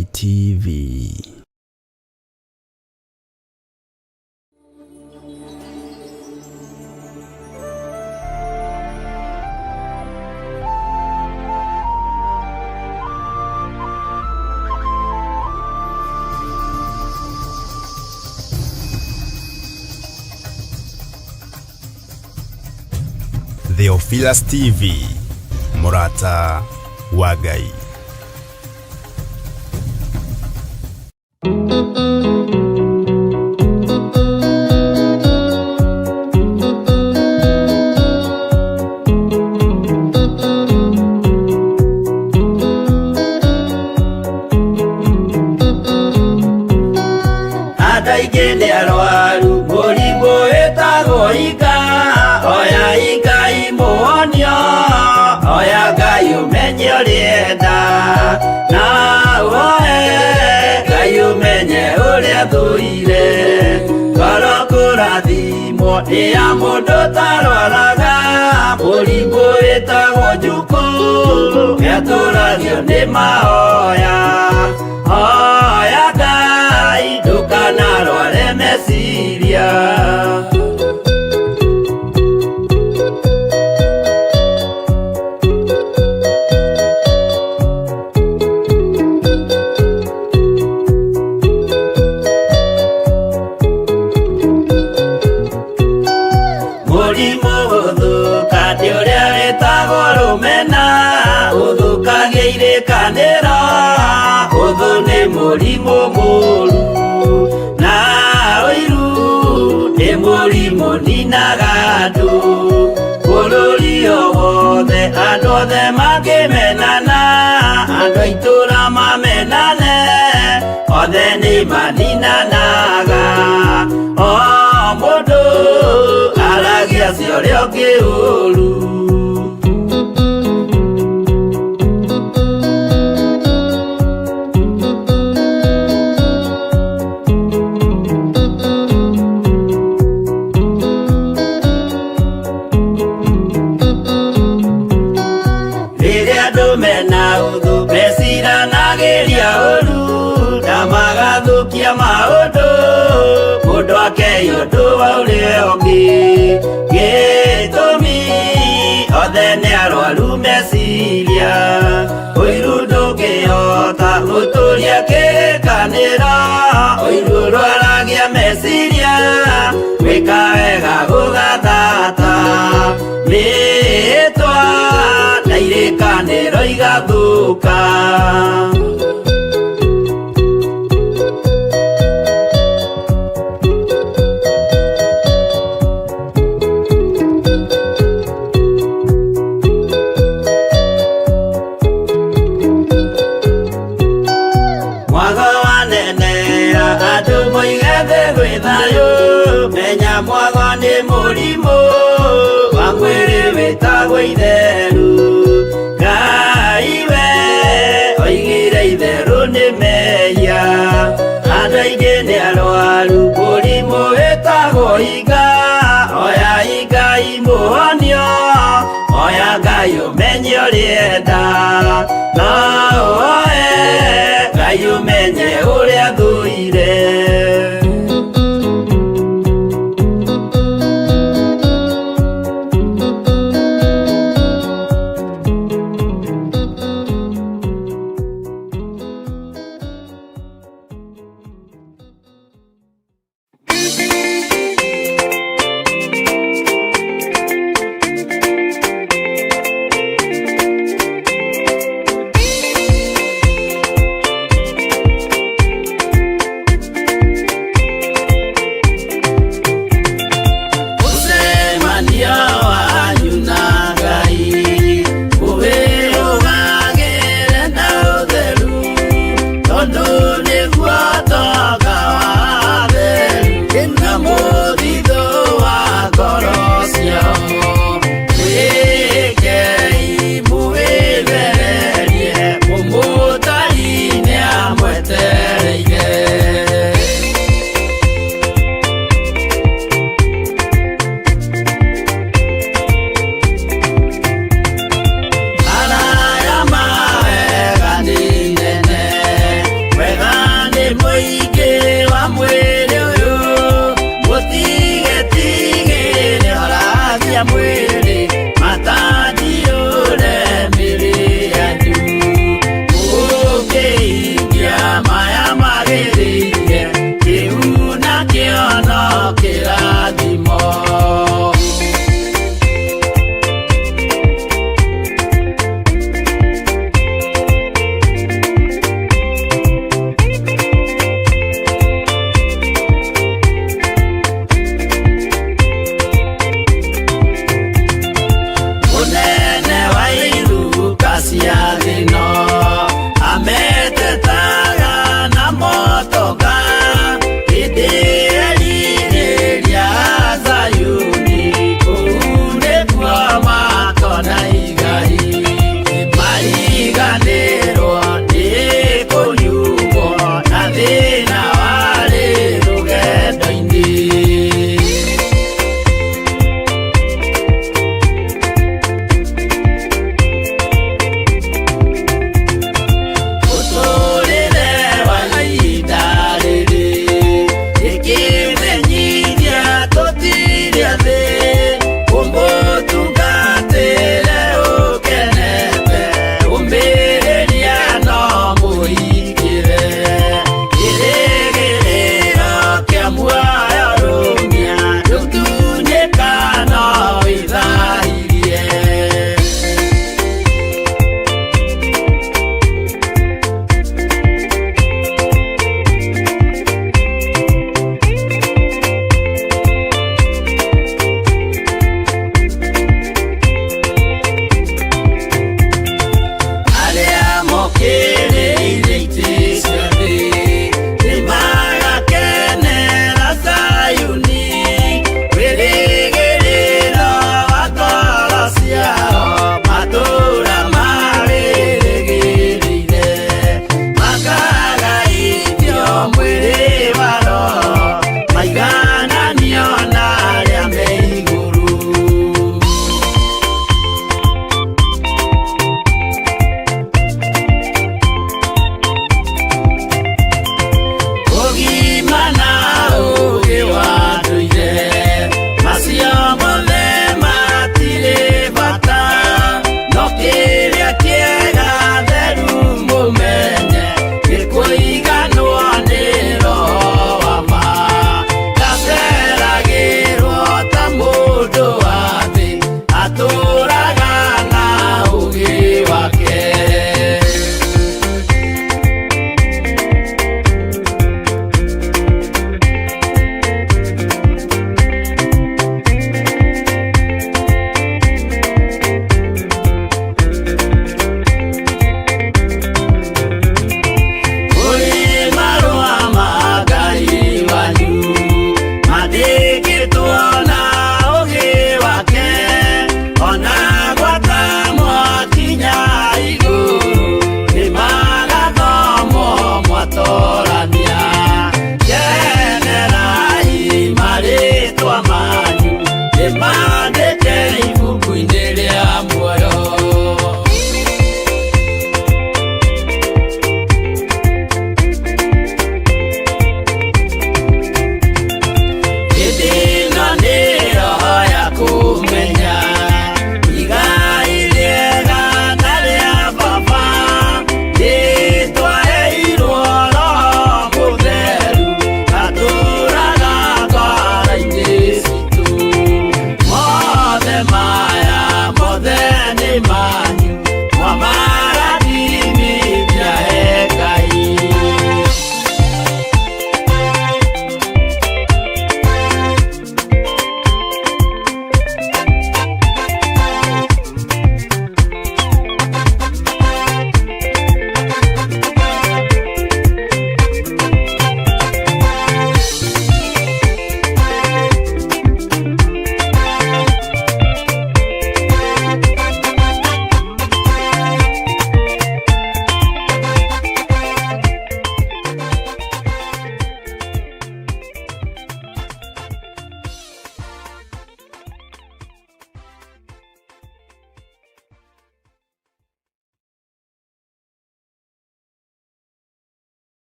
Wagai TV. Theophilus TV, Murata Wagai. Ataigende arwaru murimu etagwo ika oya ika imuonio oya Ngai umenye urienda na woe Ngai umenye uria thuire ngoro kurathimwo ni ya mundu tarwaraga murimu etagwo njuku eturathio ni mahoya oya Ngai ndukanarware meciria murimu uthuka ndi uria witagwo rumena uthukagia irikaniro uthu ni murimu muru na uiru ni murimu ninaga andu bururi wothe andu othe makimenana andu aitura mamenane othe ni maninanaga o mundu aragia cio kiuru mena uthu meciranagiria uru na magathukia maundu mundu akei undu wa uria ungi gitumi othe ni arwaru meciria uiru ndungihota guturia kirikaniro uiru rwaragia meciria wika wega gugathata mitwa na irikaniro igathuka mwago wanenera andu moigethe gwi thayu menya mwago ni murimu wa mwiri witagwo itheru Ngai we oigire itheru ni meya andu aingi ni arwaru murimu witagwo ika oya ika imuonio oya Ngai umenye urienda na woe Ngai umenye uria thuire ya mwili matajiure mili ya juu ukiingia maya magiririe kiu na kiono kirathimo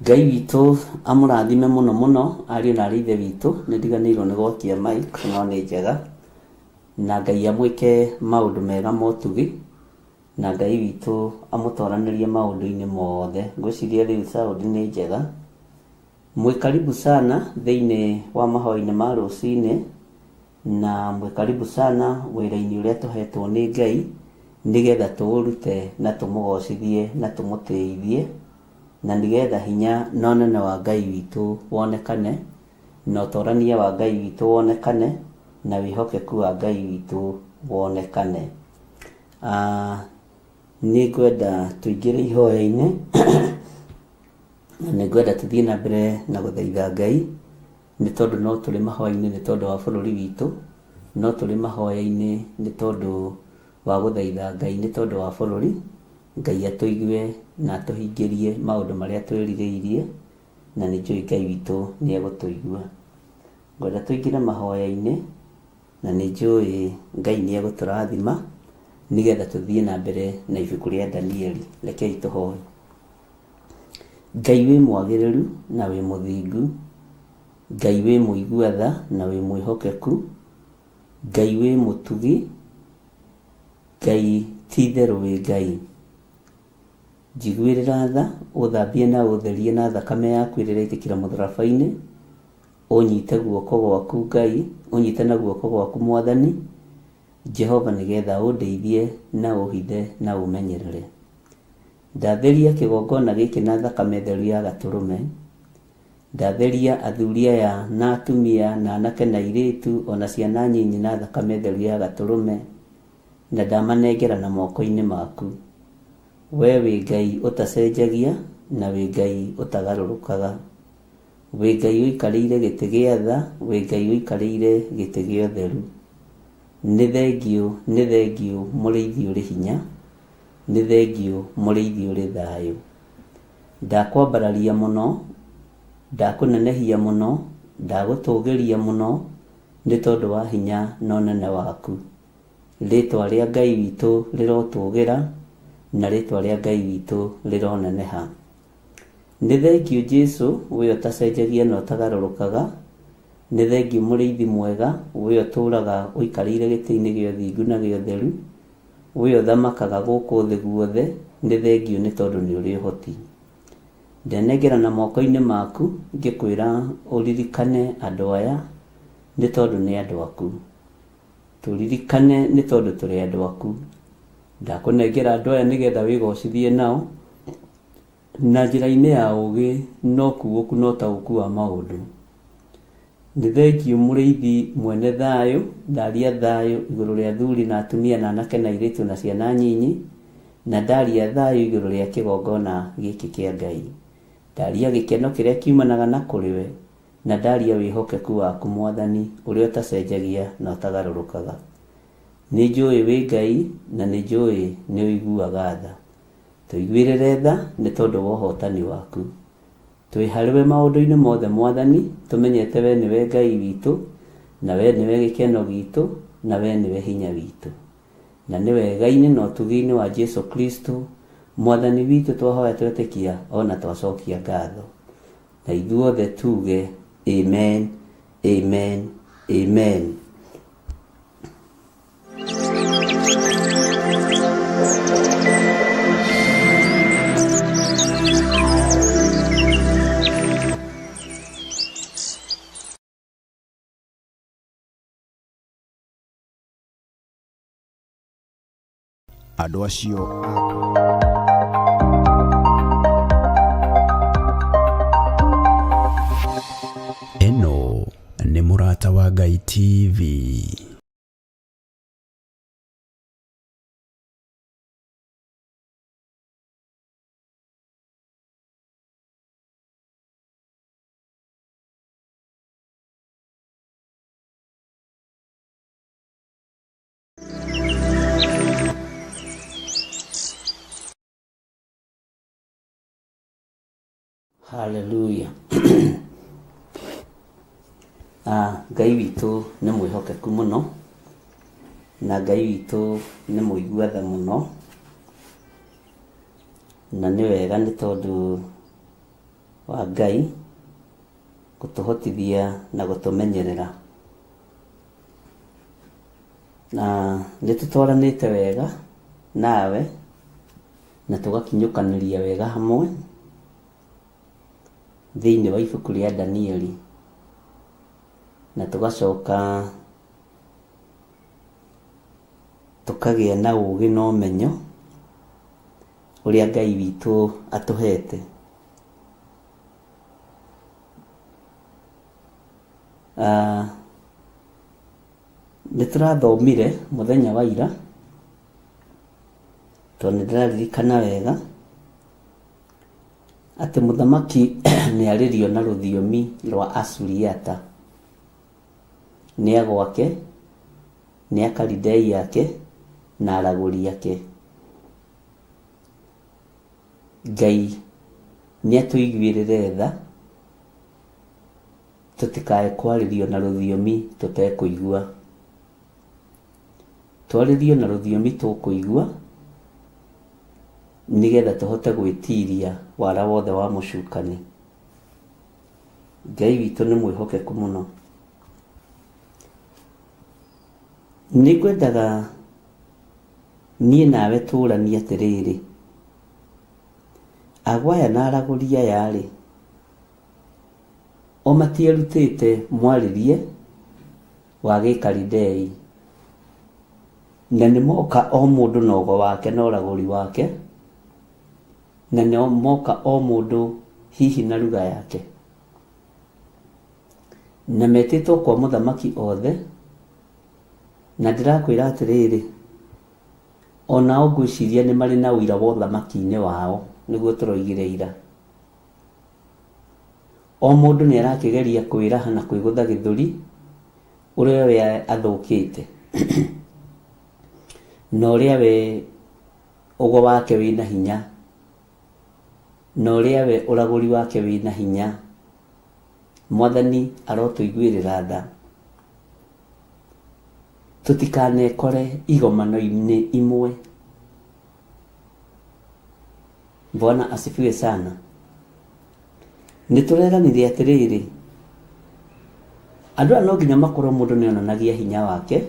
Ngai witũ amũrathime mũno mũno, ariũ na ithe witũ. Nĩ ndiganĩirwo nĩ gwakia mic no nĩ njega. Na Ngai amwĩke maũndũ mega ma ũtugi, na Ngai witũ amũtwaranĩrie maũndũ-inĩ mothe. Ngwĩciria rĩu sound nĩ njega. Mwĩ karibu sana thĩinĩ wa mahoya-inĩ ma rũcinĩ, na mwĩ karibu sana wĩra-inĩ ũrĩa tũhetwo nĩ Ngai, nĩgetha tũũrute na tũmũgocithie na tũmũtĩithie, na nĩgetha hinya na ũnene wa Ngai witũ wonekane, na ũtorania wa Ngai witũ wonekane, na wĩhokeku wa Ngai witũ wonekane. Nĩ ngwenda tũingĩre ihoya-inĩ na nĩ ngwenda tũthiĩ na mbere na gũthaitha Ngai, nĩ tondũ no tũrĩ mahoya-inĩ nĩ tondũ wa bũrũri witũ, no tũrĩ mahoya-inĩ nĩ tondũ wa gũthaitha Ngai nĩ tondũ wa bũrũri. Ngai atũigue na atũhingĩrie maũndũ marĩa twĩrirĩirie, na nĩ njũĩ Ngai witũ nĩ egũtũigua. Ngwenda tũingĩre mahoya-inĩ, na nĩ njũĩ Ngai nĩ egũtũrathima nĩgetha tũthiĩ na mbere na ibuku rĩa Danieli. Rekei tũhoe. Ngai wĩ mwagĩrĩru na wĩ mũthingu, Ngai wĩ mũigua tha na wĩ mwĩhokeku, Ngai wĩ mũtugi, Ngai ti therũ wĩ Ngai. Njiguĩrĩra tha, ũthambie na ũtherie na thakame yaku ĩrĩa ĩraitĩkĩra mũtharaba-inĩ, ũnyite guoko gwaku Ngai, ũnyite na guoko gwaku Mwathani Jehova, nĩgetha ũndeithie na ũhithe na ũmenyerere. Ndatheria kĩgongona gĩkĩ na thakame theru ya Gatũrũme, ndatheria athuri aya na atumia na anake na airĩtu ona ciana nyinyi na thakame theru ya Gatũrũme, na ndamanengera na moko-inĩ maku. We wĩ Ngai ũtacenjagia na wĩ Ngai ũtagarũrũkaga, wĩ Ngai ũikarĩire gĩtĩ gĩa tha, wĩ Ngai ũikarĩire gĩtĩ gĩa ũtheru. Nĩ thengiũ, nĩ thengiũ mũrĩithi ũrĩ hinya, nĩ thengiũ mũrĩithi ũrĩ thayũ. Ndakwambararia mũno, ndakũnenehia mũno, ndagũtũgĩria mũno nĩ tondũ wa hinya na ũnene waku. Rĩtwa rĩa Ngai witũ rĩrotũgĩra na rĩtwa rĩa Ngai witũ rĩroneneha. Nĩ thengiũ Jesũ, we ũtacenjagia na ũtagarũrũkaga. Nĩ thengiũ mũrĩithi mwega, we ũtũraga ũikarĩire gĩtĩ-inĩ gĩa ũthingu na gĩa ũtheru, we ũthamakaga gũkũ thĩ guothe. Nĩ thengiũ nĩ tondũ nĩ ũrĩ ũhoti. Ndenengera na moko-inĩ maku ngĩkwĩra ũririkane andũ aya nĩ tondũ nĩ andũ aku. Tũririkane nĩ tondũ tũrĩ andũ aku. Ndakũnengera andũ aya nĩgetha wĩgocithie nao na njĩra-inĩ ya ũgĩ na ũkuũku na ũtaũku wa maũndũ. Nĩ thengiũ mũrĩithi mwene thayũ, ndaria thayũ igũrũ rĩa athuri na atumia na anake na airĩtu na ciana nyinyi, na ndaria thayũ igũrũ rĩa kĩgongona gĩkĩ kĩa Ngai. Ndaria gĩkeno kĩrĩa kiumanaga na kũrĩ we, na ndaria wĩhokeku waku Mwathani ũrĩa ũtacenjagia na ũtagarũrũkaga. Nĩ njũĩ wĩ Ngai na nĩ njũĩ nĩ ũiguaga tha. Tũiguĩrĩre tha nĩ tondũ wa ũhotani waku. Twĩ harĩwe maũndũ-inĩ mothe Mwathani, tũmenyete we nĩwe Ngai witũ, na we nĩwe gĩkeno gitũ, na we nĩwe hinya witũ. Na nĩ wega-inĩ na ũtugi-inĩ wa Jesũ Kristo Mwathani witũ twahoya twetĩkia ona twacokia ngatho. Na ithuothe tuge amen, amen, amen. Andũ acio eno nĩ Mũrata wa Ngai TV. Hallelujah. Ngai witũ nĩ mwĩhokeku mũno, na Ngai witũ nĩ mũigua tha mũno, na nĩ wega nĩ tondũ wa Ngai gutuhotithia na gutumenyerera, na nitutwaranite wega nawe na tugakinyukaniria wega hamwe thiini wa ibuku ria Danieli, na tugacoka tukagia na ugi na umenyo uria Ngai witu atuhete. Niturathomire muthenya wa ira tondu ndiraririkana wega ati muthamaki ni aririo na ruthiomi rwa Asuriata, ni agwake, ni Akalidei yake na araguri yake. Ngai ni atuiguirire tha tutikae kwaririo na ruthiomi tutekuigua, twaririo na ruthiomi tukuigua nigetha tuhote gwitiria wara wothe wa mucukani. Ngai witu ni mwihokeku muno. Nigwendaga nie nawe turanie atiriri, agwaya na araguria yari o matierutite mwaririe wa Gikalidei, na ni moka o mundu na ugo wake na uraguri wake, na ni moka o mundu hihi na lugha yake, na metitwo kwa muthamaki othe. Na ndirakwira atiriri, onao ngwiciria ni mari na uira wa uthamaki-ini wao, niguo turoigire ira. O mundu ni arakigeria kwiraha na kwigutha githuri uria we athukite na uria we ugo wake wina hinya, na uria we uraguri wake wina hinya. Mwathani arotuiguirira tha, tutikanekore igomano-ini imwe. Bwana asifiwe sana. Nitureranire atiriri, andu no nginya makorwo mundu ni onanagia hinya wake,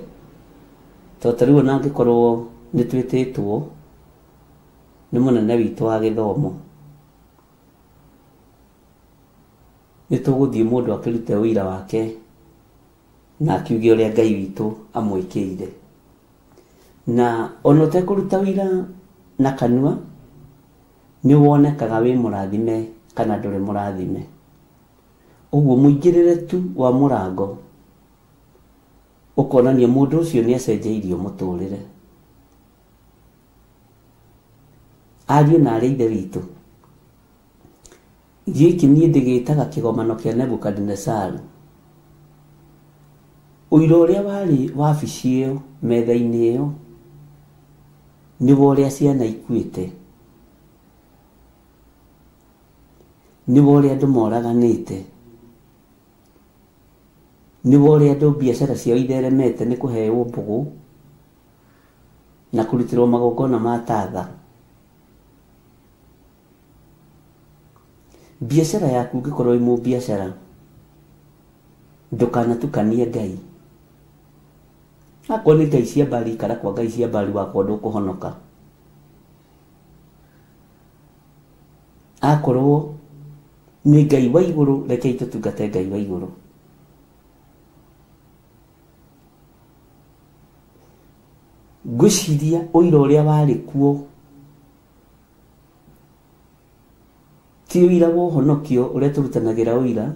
tondu riu na ngikorwo nitwititwo ni munene witu wa githomo, nituguthie mundu akirute wira wake na akiuge uria Ngai witu amwikire. Na ono tekuruta wira na kanua ni wonekaga wi murathime kana nduri murathime. Uguo muingirire tu wa murango ukonania mundu ucio ni acenjeirio muturire. Ariu na areithe witu, giki nie ndigitaga kigomano kia Nebukadnezaru. Uira uria wari wabici iyo metha-ini iyo niwo uria ciana ikuite, niwo uria andu moraganite, niwo uria andu biacara ciao itheremete ni kuheo mbugu na kurutirwo magongona ma tatha. Biacara yaku ngikorwo imu biacara, ndukanatukanie Ngai. Akorwo ni Ngai cia mbari, ikara kwa Ngai cia mbari, wakwa ndukuhonoka. Akorwo ni Ngai wa iguru, rekei tutungate Ngai wa iguru. Ngwiciria uira uria wari kuo ti uira wa uhonokio uria turutanagira uira,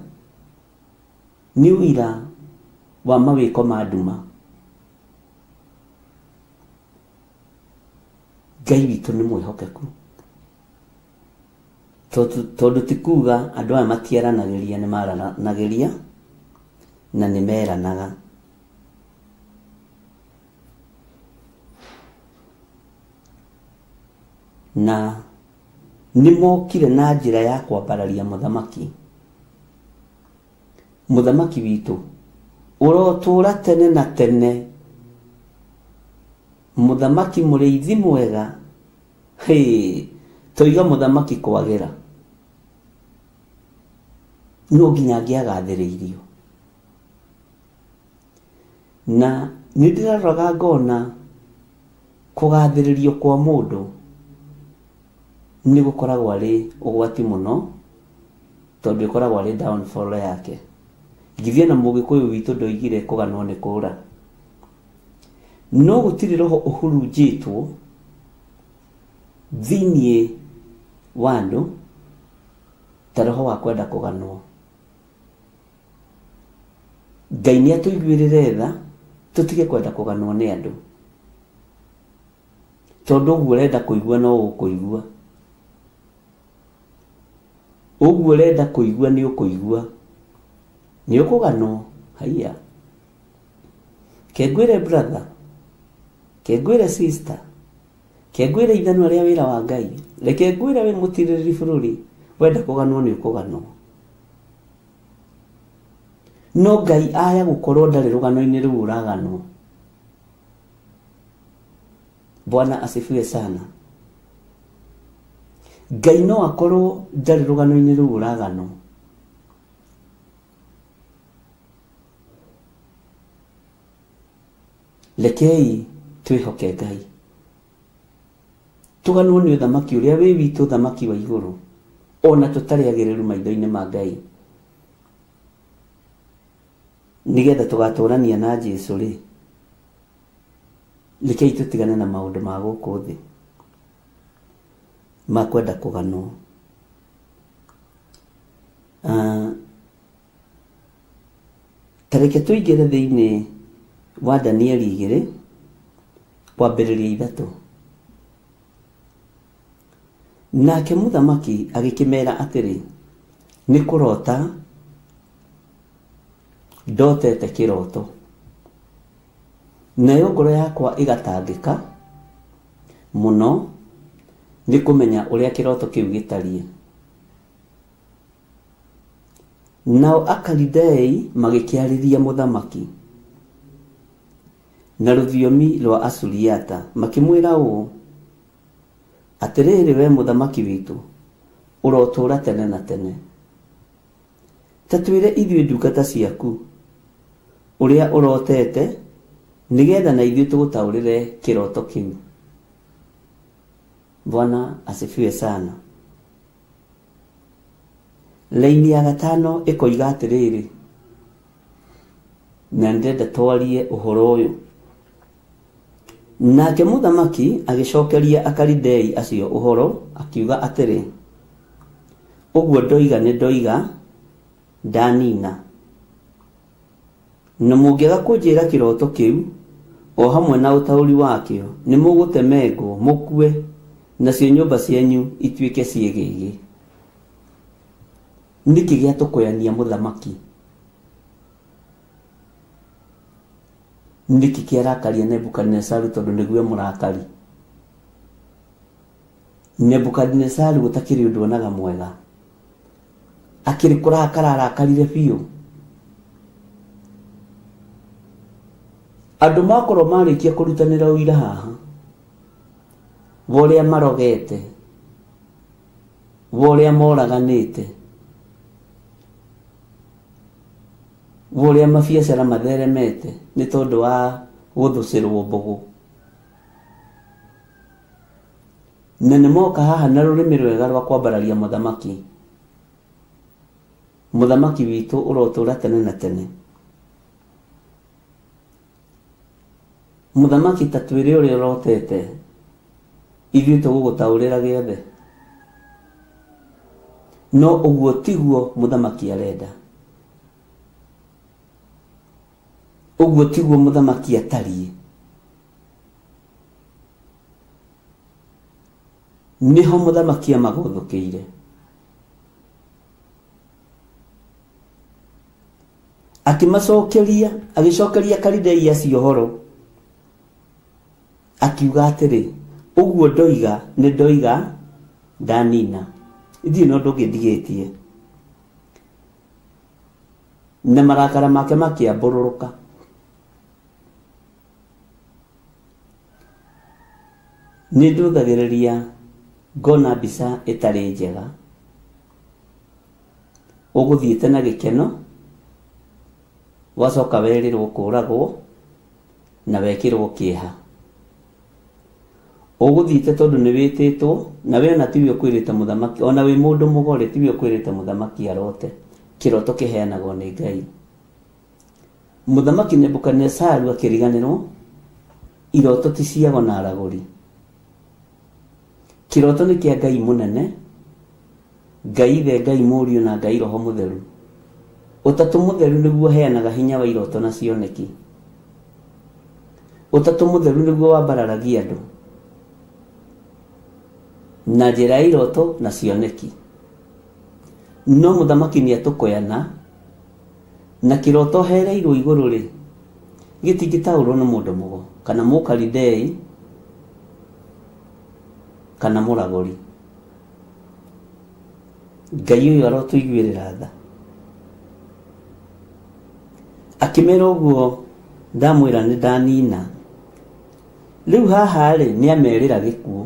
ni uira wa mawiko ma nduma. Ngai witu ni mwihokeku, tondu tikuga andu aya matieranagiria, ni maranagiria na ni meranaga. Na ni mokire na njira ya kwambararia muthamaki. Muthamaki witu urotura tene na tene, muthamaki muriithi mwega. Toiga muthamaki kwagira, no nginya angĩagathĩrĩirio. Na nĩ ndĩraroraga ngona kũgathĩrĩrio kwa mũndũ nĩ gũkoragwo arĩ ũgwati mũno, tondũ ĩkoragwo arĩ downfall yake. Ngithia na Mũgĩkũyũ witũ ndoigire kũganwo nĩ kũũra. No gũtirĩ roho ũhurunjĩtwo thĩiniĩ wa andũ ta roho wa kwenda kũganwo. Ngai nĩ atũiguĩrĩre tha tũtige kwenda kũganwo nĩ andũ, tondũ ũguo ũrenda kũigua no ũkũigua, ũguo ũrenda kũigua nĩ ũkũigua, nĩ ũkũganwo. Haiya, kengwĩre brother, kengwĩre sister, kengwĩre ithanwa rĩa wĩra wa Ngai, reke ngwĩre wĩ mũtirĩrĩ bũrũri, wenda kũganwo nĩ ũkũganwo. No Ngai aya gũkorwo ndarĩ rũgano-inĩ rũu ũraganwo. Bwana asifiwe sana. Ngai no akorwo ndarĩ rũgano-inĩ rũu ũraganwo. Rekei twĩhoke Ngai, tũganwo nĩ ũthamaki ũrĩa wĩ witũ, ũthamaki wa igũrũ, ona tũtarĩ agĩrĩru maitho-inĩ ma Ngai, nĩgetha tũgatũrania na Jesũ rĩ. Rekei tũtigane na maũndũ ma gũkũ thĩ ma kwenda kũganwo. Tareke tũingĩre thĩinĩ wa Danieli 2 kwambĩrĩria 3. Nake mũthamaki agĩkĩmera atĩrĩ, nĩ kũrota ndotete kĩroto, nayo ngoro yakwa ĩgatangĩka mũno nĩ kũmenya ũrĩa kĩroto kĩu gĩtariĩ. Nao Akalidei magĩkĩarĩria mũthamaki na rũthiomi rwa Asuriata, makĩmwĩra ũũ, atĩrĩrĩ we mũthamaki witũ, ũrotũũra tene na tene. Ta twĩre ithuĩ ndungata ciaku ũrĩa ũrotete, nĩgetha na ithuĩ tũgũtaũrĩre kĩroto kĩu. Bwana asifiwe sana. Laini ya 5 ĩkoiga atĩrĩrĩ, na ndĩrenda twarie ũhoro ũyũ. Nake mũthamaki agĩcokeria Akalidei acio ũhoro, akiuga atĩrĩ, ũguo ndoiga nĩ ndoiga, ndanina. Na mũngĩaga kũnjĩra kĩroto kĩu o hamwe na ũtaũri wakĩo, nĩ mũgũtemengwo mũkue, nacio nyũmba cianyu ituĩke ciĩgĩgĩ. Nĩkĩ gĩatũkoyania mũthamaki? Nĩkĩ kĩarakaria Nebukadnezaru tondũ nĩguo mũrakari? Nebukadnezaru gũtakĩrĩ ũndũ onaga mwega, akĩrĩ kũrakara arakarire biũ. Andũ makorwo marĩkia kũrutanĩra ũira haha, worĩa marogete, worĩa moraganĩte, worĩa mabiacara matheremete nĩ tondũ wa gũthũcĩrwo mbũgũ. Na nĩ moka haha na rũrĩmĩ rwega rwa kwambararia mũthamaki. Mũthamaki witũ ũrotũũra tene na tene. Mũthamaki ta twĩre ũrĩa ũrotete, ithuĩ tũgũgũtaũrĩra gĩothe. No ũguo tiguo mũthamaki arenda. Ũguo tiguo mũthamaki atariĩ. Nĩho mũthamaki amagũthũkĩire. Agĩcokeria Akalidei acio ũhoro, akiuga atĩrĩ, ũguo ndoiga nĩ ndoiga, ndanina. Ithiĩ no ndũngĩndigĩtie. Na marakara make makĩambũrũrũka. Nĩ ndũthagĩrĩria ngona mbica ĩtarĩ njega, ũgũthiĩte na gĩkeno, wacoka werirwo kũragwo na wekĩrwo kĩeha. Ũgũthiĩte tondũ nĩ wĩtĩtwo, na we ona tiwe ũkwĩrĩte mũthamaki, ona wĩ mũndũ mũgore tiwe ũkwĩrĩte mũthamaki arote. Kĩroto kĩheanagwo nĩ Ngai. Mũthamaki Nebukadnezaru akĩriganĩrwo, iroto ti ciago na aragũri. Kĩroto nĩ kĩa Ngai mũnene, Ngai Ithe, Ngai Mũriũ na Ngai Roho Mũtheru. Ũtatũ Mũtheru nĩguo heanaga hinya wa iroto na cioneki. Ũtatũ Mũtheru nĩguo wambararagia andũ na njĩra ya iroto na cioneki. No mũthamaki nĩatũkoyana na kĩroto hereirwo igũrũ rĩ, gĩtingĩtaũrwo nĩ mũndũ mũgo kana mũkalidei kana mũragũri. Ngai ũyũ arotũiguĩrĩra tha. Akĩmera ũguo ndamwĩra nĩ ndanina. Rĩu haha rĩ nĩamerĩra gĩkuũ.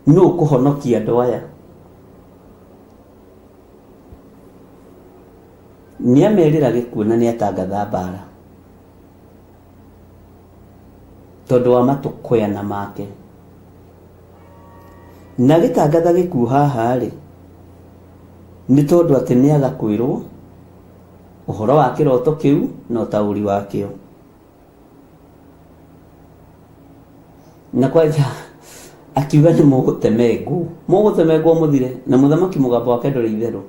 Nũ kũhonokia andũ aya? Nĩamerĩra gĩkuũ na nĩatangatha mbara tondũ wa matũkoyana make. Na gĩtangatha gĩkuũ haha rĩ nĩ tondũ atĩ nĩaga kwĩrwo ũhoro wa kĩroto kĩu na ũtaũri wakĩo. Na kwanja akiuga nĩ mũgũtemengwo mũthire, na mũthamaki mũgambo wake ndũrĩ itherũ.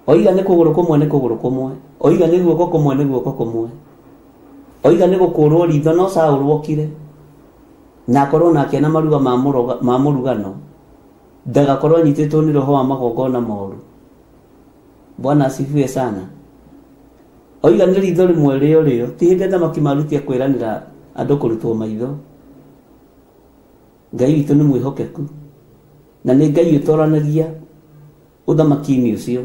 Oiga nĩ kũgũrũ kũmwe nĩ kũgũrũ kũmwe, oiga nĩ guoko kũmwe nĩ guoko kũmwe, oiga nĩ gũkũrwo ritho no Saũlũ okire na akorwo nake na maruga ma mũrugano, ndagakorwo anyitĩtwo nĩ roho wa magongona moru. Bwana asifiwe sana. Oiga nĩ ritho rĩmwe rĩo, ti hĩndĩ thamaki marutia kwĩranĩra andũ kũrutwo maitho. Ngai witũ nĩ mwĩhokeku na nĩ Ngai ũtoranagia ũthamaki-inĩ ũcio.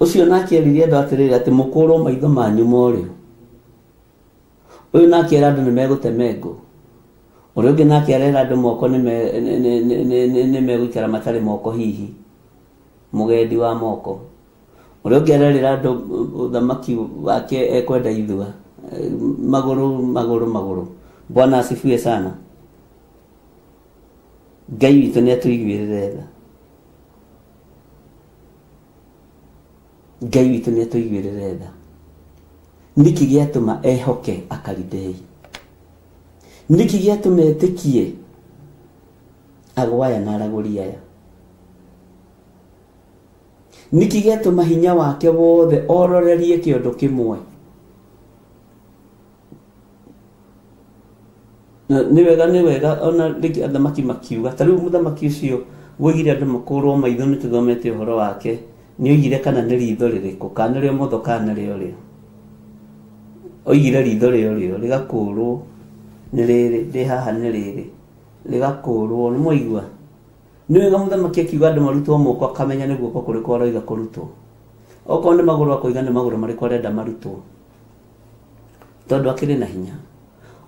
Ũcio nake eririe andũ atĩrĩrĩ atĩ mũkũrwo maitho manyu morĩo. Ũyũ nake era andũ nĩ megũtemengwo. Ũrĩa ũngĩ nake arera andũ moko nĩ megũikara matarĩ moko hihi, mũgendi wa moko. Ũrĩa ũngĩ arerĩra andũ ũthamaki wake ekwenda ithua, magũrũ. Bwana asifiwe sana. Ngai witũ nĩatũiguĩrĩre tha. Ngai witũ nĩatũiguĩrĩre tha. Nĩkĩ gĩatũma ehoke Akalidei? Nĩkĩ gĩatũma etĩkie agwaya na aragũri aya? Nĩkĩ gĩatũma hinya wake wothe ororerie kĩondo kĩmwe? Nĩ wega ona rĩngĩ athamaki makiuga, ta rĩu mũthamaki ũcio woigire andũ makũrwo maitho nĩtũthomete ũhoro wake, nĩoigire kana nĩ ritho rĩrĩkũ, kana nĩrĩo motho kana nĩrĩo. Oigire ritho rĩo rĩgakũrwo nĩ rĩrĩ, rĩ haha nĩ rĩrĩ, rĩgakũrwo. Nĩ mwaigua? Nĩ wega mũthamaki akiuga andũ marutwo moko akamenya nĩ guoko kũrĩkũ aroiga kũrutwo. Okorwo nĩ magũrũ akoiga nĩ magũrũ marĩkũ arenda marutwo, tondũ akĩrĩ na hinya.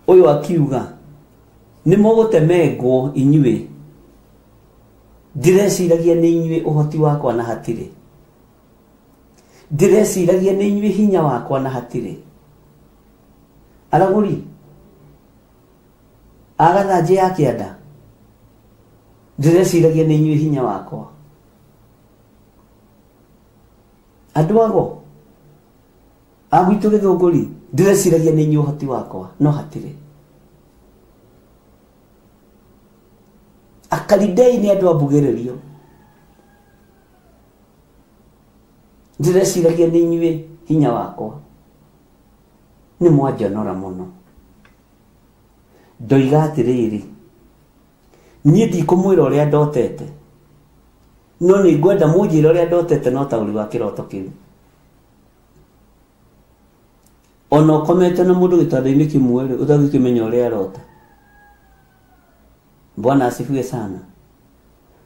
Ũyũ akiuga nĩ mũgũtemengwo inyuĩ, ndireciragia nĩ inyuĩ ũhoti wakwa na hatirĩ, ndireciragia nĩ inyuĩ hinya wakwa na hatirĩ. Aragũri agathanjĩ ya kĩanda, ndireciragia nĩ inyuĩ hinya wakwa. Andũ ago agwitũ Gĩthũngũri, ndireciragia nĩ inyuĩ ũhoti wakwa, no hatirĩ. Akalidei nĩ andũ ambugĩrĩrio, ndireciragia nĩ inyuĩ hinya wakwa. Nĩ mwanjonora mũno. Ndoiga atĩrĩrĩ, niĩ ndikũmwĩra ũrĩa ndotete, no nĩ ngwenda mũnjĩre ũrĩa ndotete na ũtaũri wa kĩroto kĩu. Ona ũkomete na mũndũ gĩtanda-inĩ kĩmwe rĩ, ũtagĩkĩmenya ũrĩa arota. Bwana asifiwe sana.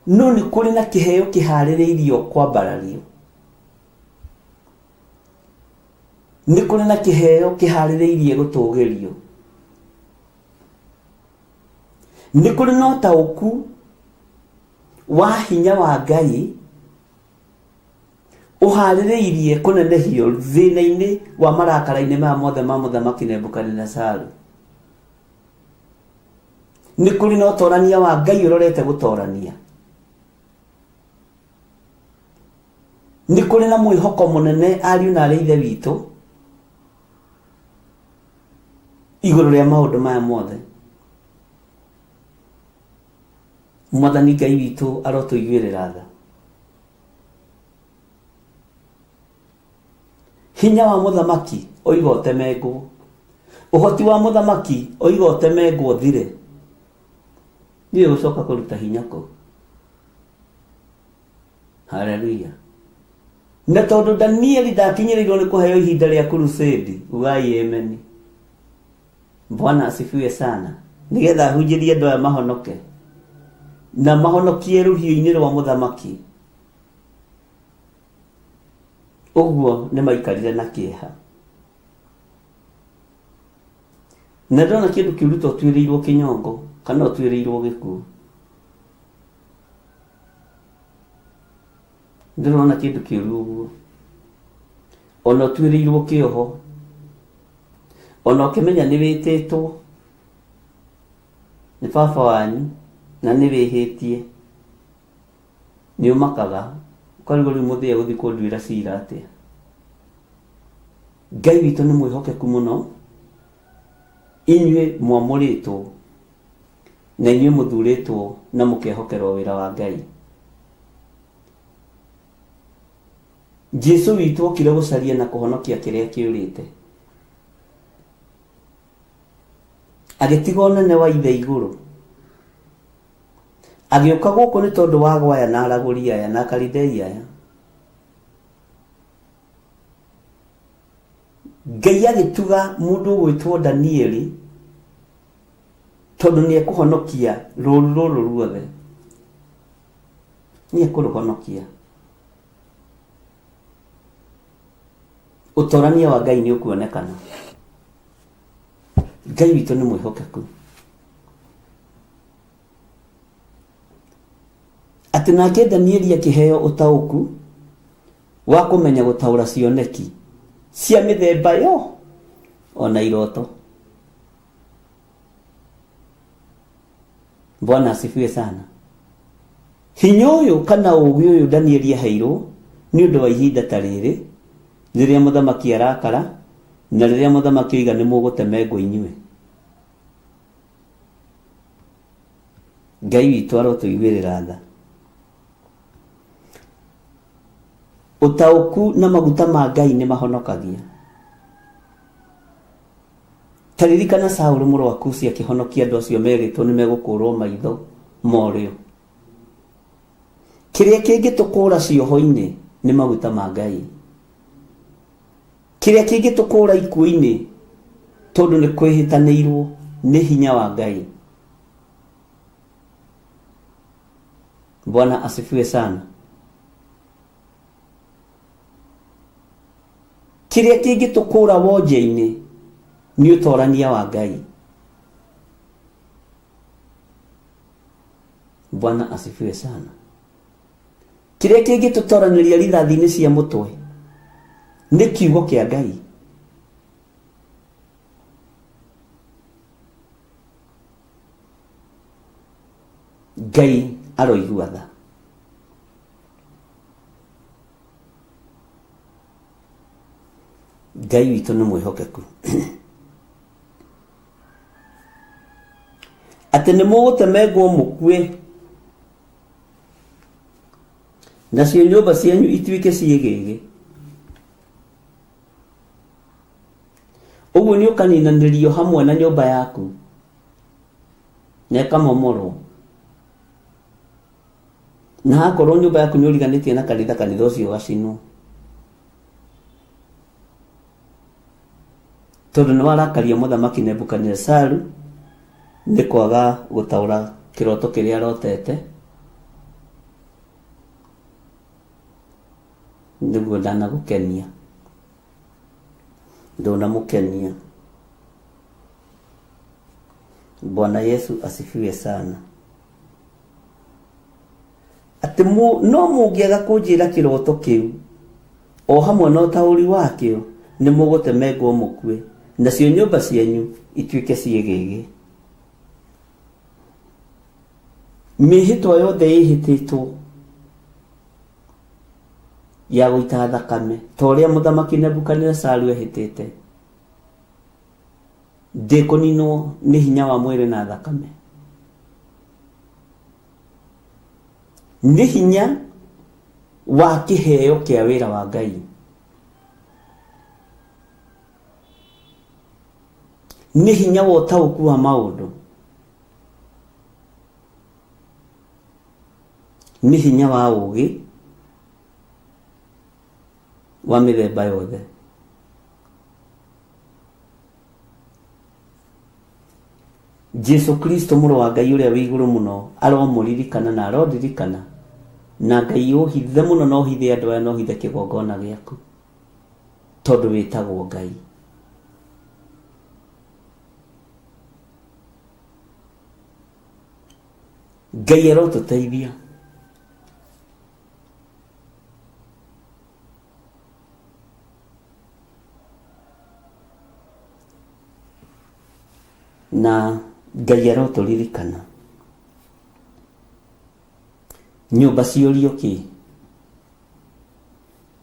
No nĩ kũrĩ na kĩheo kĩharĩrĩirio kwambarario. Nĩ kũrĩ na kĩheo kĩharĩrĩirie gũtũgĩrio. Nĩ kũrĩ na ũtaũku wa hinya wa Ngai uhaririirie kunenehio thina-ini wa marakara-ini ma mothe ma Muthamaki Nebukadnezaru. Ni kuri na utorania wa Ngai urorete gutorania. Ni kuri na mwihoko munene ariu na areithe witu iguru ria maundu maya mothe. Mwathani Ngai witu arotuiguirira tha. Hinya wa Muthamaki oiga utemengwo. Uhoti wa Muthamaki oiga utemengwo thire. Niĩ gucoka kuruta hinya ku. Haleluya. Na tondu Danieli ndakinyirirwo ni kuheo ihinda ria crusade, ugai amen. Bwana asifiwe sana. Nigetha hunjirie andu aya mahonoke. Na mahonokie ruhiũ-inĩ rwa Muthamaki. Uguo nĩ maikarire na kĩeha. Na ndona kĩndũ kĩuruta ũtuĩrĩirwo kĩnyongo kana ũtuĩrĩirwo gĩkuũ. Ndĩrona kĩndũ kĩũru ũguo. Ona ũtuĩrĩirwo kĩoho. Ona ũkĩmenya nĩ wĩtĩtwo nĩ baba wanyu na nĩ wĩhĩtie. Nĩ ũmakaga. Ukarigwo rĩu mũthia gũthiĩ kũnduĩra cira atĩa. Ngai witũ nĩ mwĩhokeku mũno. Inyuĩ mwamũrĩtwo na inyuĩ mũthurĩtwo na mũkehokerwo wĩra wa Ngai. Jesu witũ okire gũcaria na kũhonokia kĩrĩa kĩũrĩte. Agĩtiga ũnene wa ithe igũrũ. Agĩũka gũkũ nĩ tondũ wa gwaya na aragũri aya na Akalidei aya. Ngai agĩtuga mũndũ ũgwĩtwo Danieli tondũ nĩ ekũhonokia rũũru rũrũ ruothe. Nĩ ekũrũhonokia. Ũtorania wa Ngai nĩ ũkuonekana. Ngai witũ nĩ mwĩhokeku. Atĩ nake Danieli akĩheo ũtaũku wa kũmenya gũtaũra cioneki cia mĩthemba yo ona iroto. Bwana asifiwe sana. Hinya ũyũ kana ũũgĩ ũyũ Danieli aheirwo nĩ ũndũ wa ihinda ta rĩrĩ rĩrĩa Mũthamaki arakara na rĩrĩa Mũthamaki oiga nĩ mũgũtemengwo inyuĩ. Ngai witũ arotũiguĩrĩra tha. Ũtaũku na maguta ma Ngai nĩ mahonokagia. Taririkana Saũlũ mũrũ wa Kushi akĩhonokia andũ acio merĩtwo nĩ megũkũrwo maitho morĩo. Kĩrĩa kĩngĩtũkũra cioho-inĩ nĩ maguta ma Ngai. Kĩrĩa kĩngĩtũkũra ikuũ-inĩ tondũ nĩ kwĩhĩtanĩirwo nĩ hinya wa Ngai. Bwana asifiwe sana. Kĩrĩa kĩngĩtũkũra wonje-inĩ nĩ ũtorania wa Ngai. Bwana asifiwe sana. Kĩrĩa kĩngĩtũtoranĩria rithathi-inĩ cia mũtwe nĩ kiugo kĩa Ngai. Ngai aroigua tha. Ngai witũ nĩ mwĩhokeku. Atĩ nĩ mũgũtemengwo mũkue nacio nyũmba cianyu ituĩke ciĩgĩgĩ. Ũguo nĩ ũkaninanĩrio hamwe na nyũmba yaku na ĩkamomorwo. Na hakorwo nyũmba yaku nĩ ũriganĩtie na kanitha ũcio ũgacinwo. Tondũ nĩ warakaria Mũthamaki Nebukadnezaru nĩ kwaga gũtaũra kĩroto kĩrĩa arotete. Nĩguo ndanagũkenia. Ndũnamũkenia. Bwana Yesu asifiwe sana. Ati no mungiaga kunjira kiroto kiu o hamwe no tauri wakio ni mugutemengwo mukue nacio nyumba cianyu ituike ciegege. Mihitwa yothe ihititwo ya guita thakame toria muthamaki Nebukadnezaru ehitite ndikuninwo ni hinya wa mwiri na thakame. Ni hinya wa kiheo kia wira wa Ngai. Ni hinya wa utauku wa maundu. Ni hinya wa ugi wa mithemba yothe. Jesu Kristo muru wa Ngai uria wi iguru muno aromuririkana na aroririkana na Ngai uhithe muno no hithe andu aya no hithe kigongona giaku tondu witagwo Ngai. Ngai arotuteithia na Ngai aroturirikana. Nyumba ciurio ki?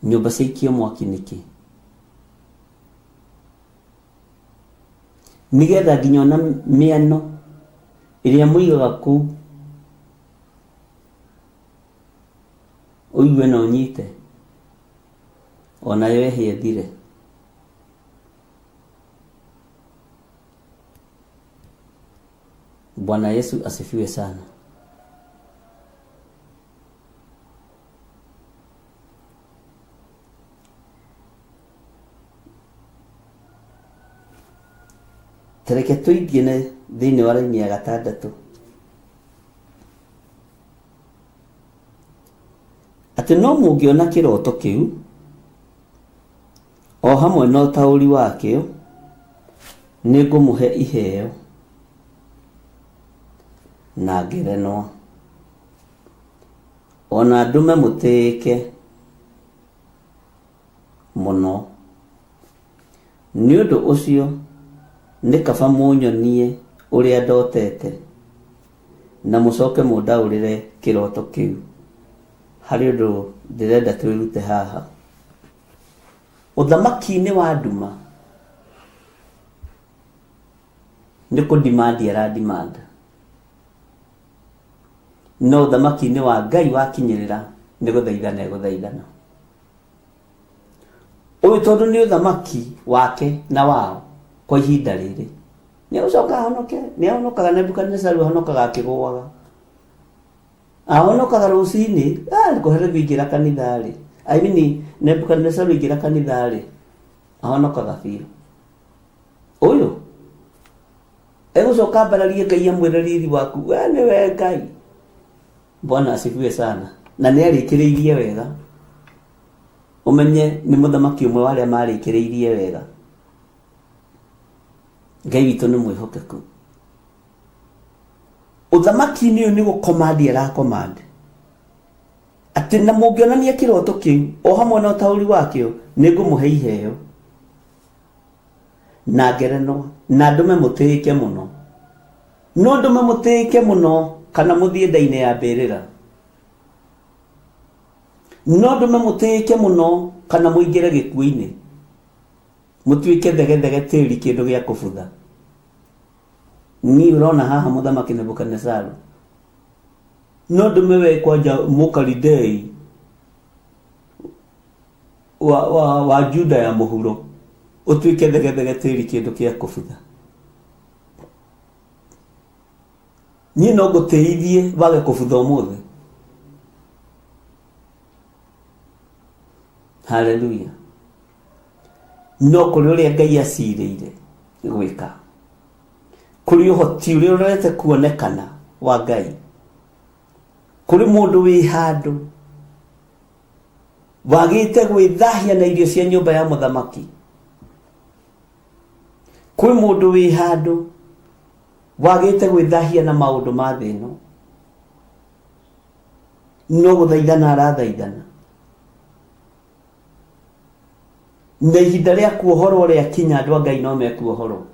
Nyumba ciikio mwaki niki? Nigetha nginya na miano iria muigaga ku uigue na unyite ona yo ehithire. Bwana Yesu asifiwe sana. Tereke tuingiene thiini wa raini ya gatandatu. Ati no mungiona kiroto kiu o hamwe no tauri wakio ningumuhe iheo na ngerenwa ona ndume mutike muno. Ni undu ucio ni kaba munyonie uria ndotete na mucoke mundaurire kiroto kiu. Hari undu ndirenda twirute haha. Uthamaki-ini wa nduma ni kudimandi aradimanda, no uthamaki-ini wa Ngai wakinyirira ni guthaithana guthaithana. Uyu tondu ni uthamaki wake na wao kwa ihinda riri ni ucoka honoke. Ni ahonokaga Nebukadnezaru ahonokaga akiguaga, ahonokaga rucini kuhere ingira kanithari. I mean Nebukadnezaru ingira kanithari ahonokaga biu. Uyu egucoka mbararie Ngai amwire riri waku we ni we Ngai. Bwana asifiwe sana. Na ni arikiriirie wega. Umenye ni muthamaki umwe wale marikiriirie wega. Ngai witu ni mwihokeku. Uthamaki ni ni gukomandi ara command. Ati na mungionania kiroto kiu o hamwe na tauri wakio ningumuhe iheo na ngerenwa na ndume mutike muno. No ndume mutike muno kana muthie ndaine ya mbirira. No ndume mutike muno kana muingire gikuini mutuike thegethege tiri kindu gia kubutha. Ni urona haha muthamaki Nebukadnezaru no ndume we kwanja mukalidei wa Juda ya muhuro utuike thegethege tiri kindu gia kubutha. Ni no guteithie wage kubutha umuthe. Hallelujah. No kuri uria Ngai acirire gwika, kuri uhoti uria urete kuonekana wa Ngai, kuri mundu wi handu wagite gwithahia na irio cia nyumba ya muthamaki, kuri mundu wi handu wagite gwithahia na maundu ma thino, no guthaithana arathaithana. Na ihinda rĩa kuohorwo rĩa kinya, andũ a Ngai no mekuohorwo.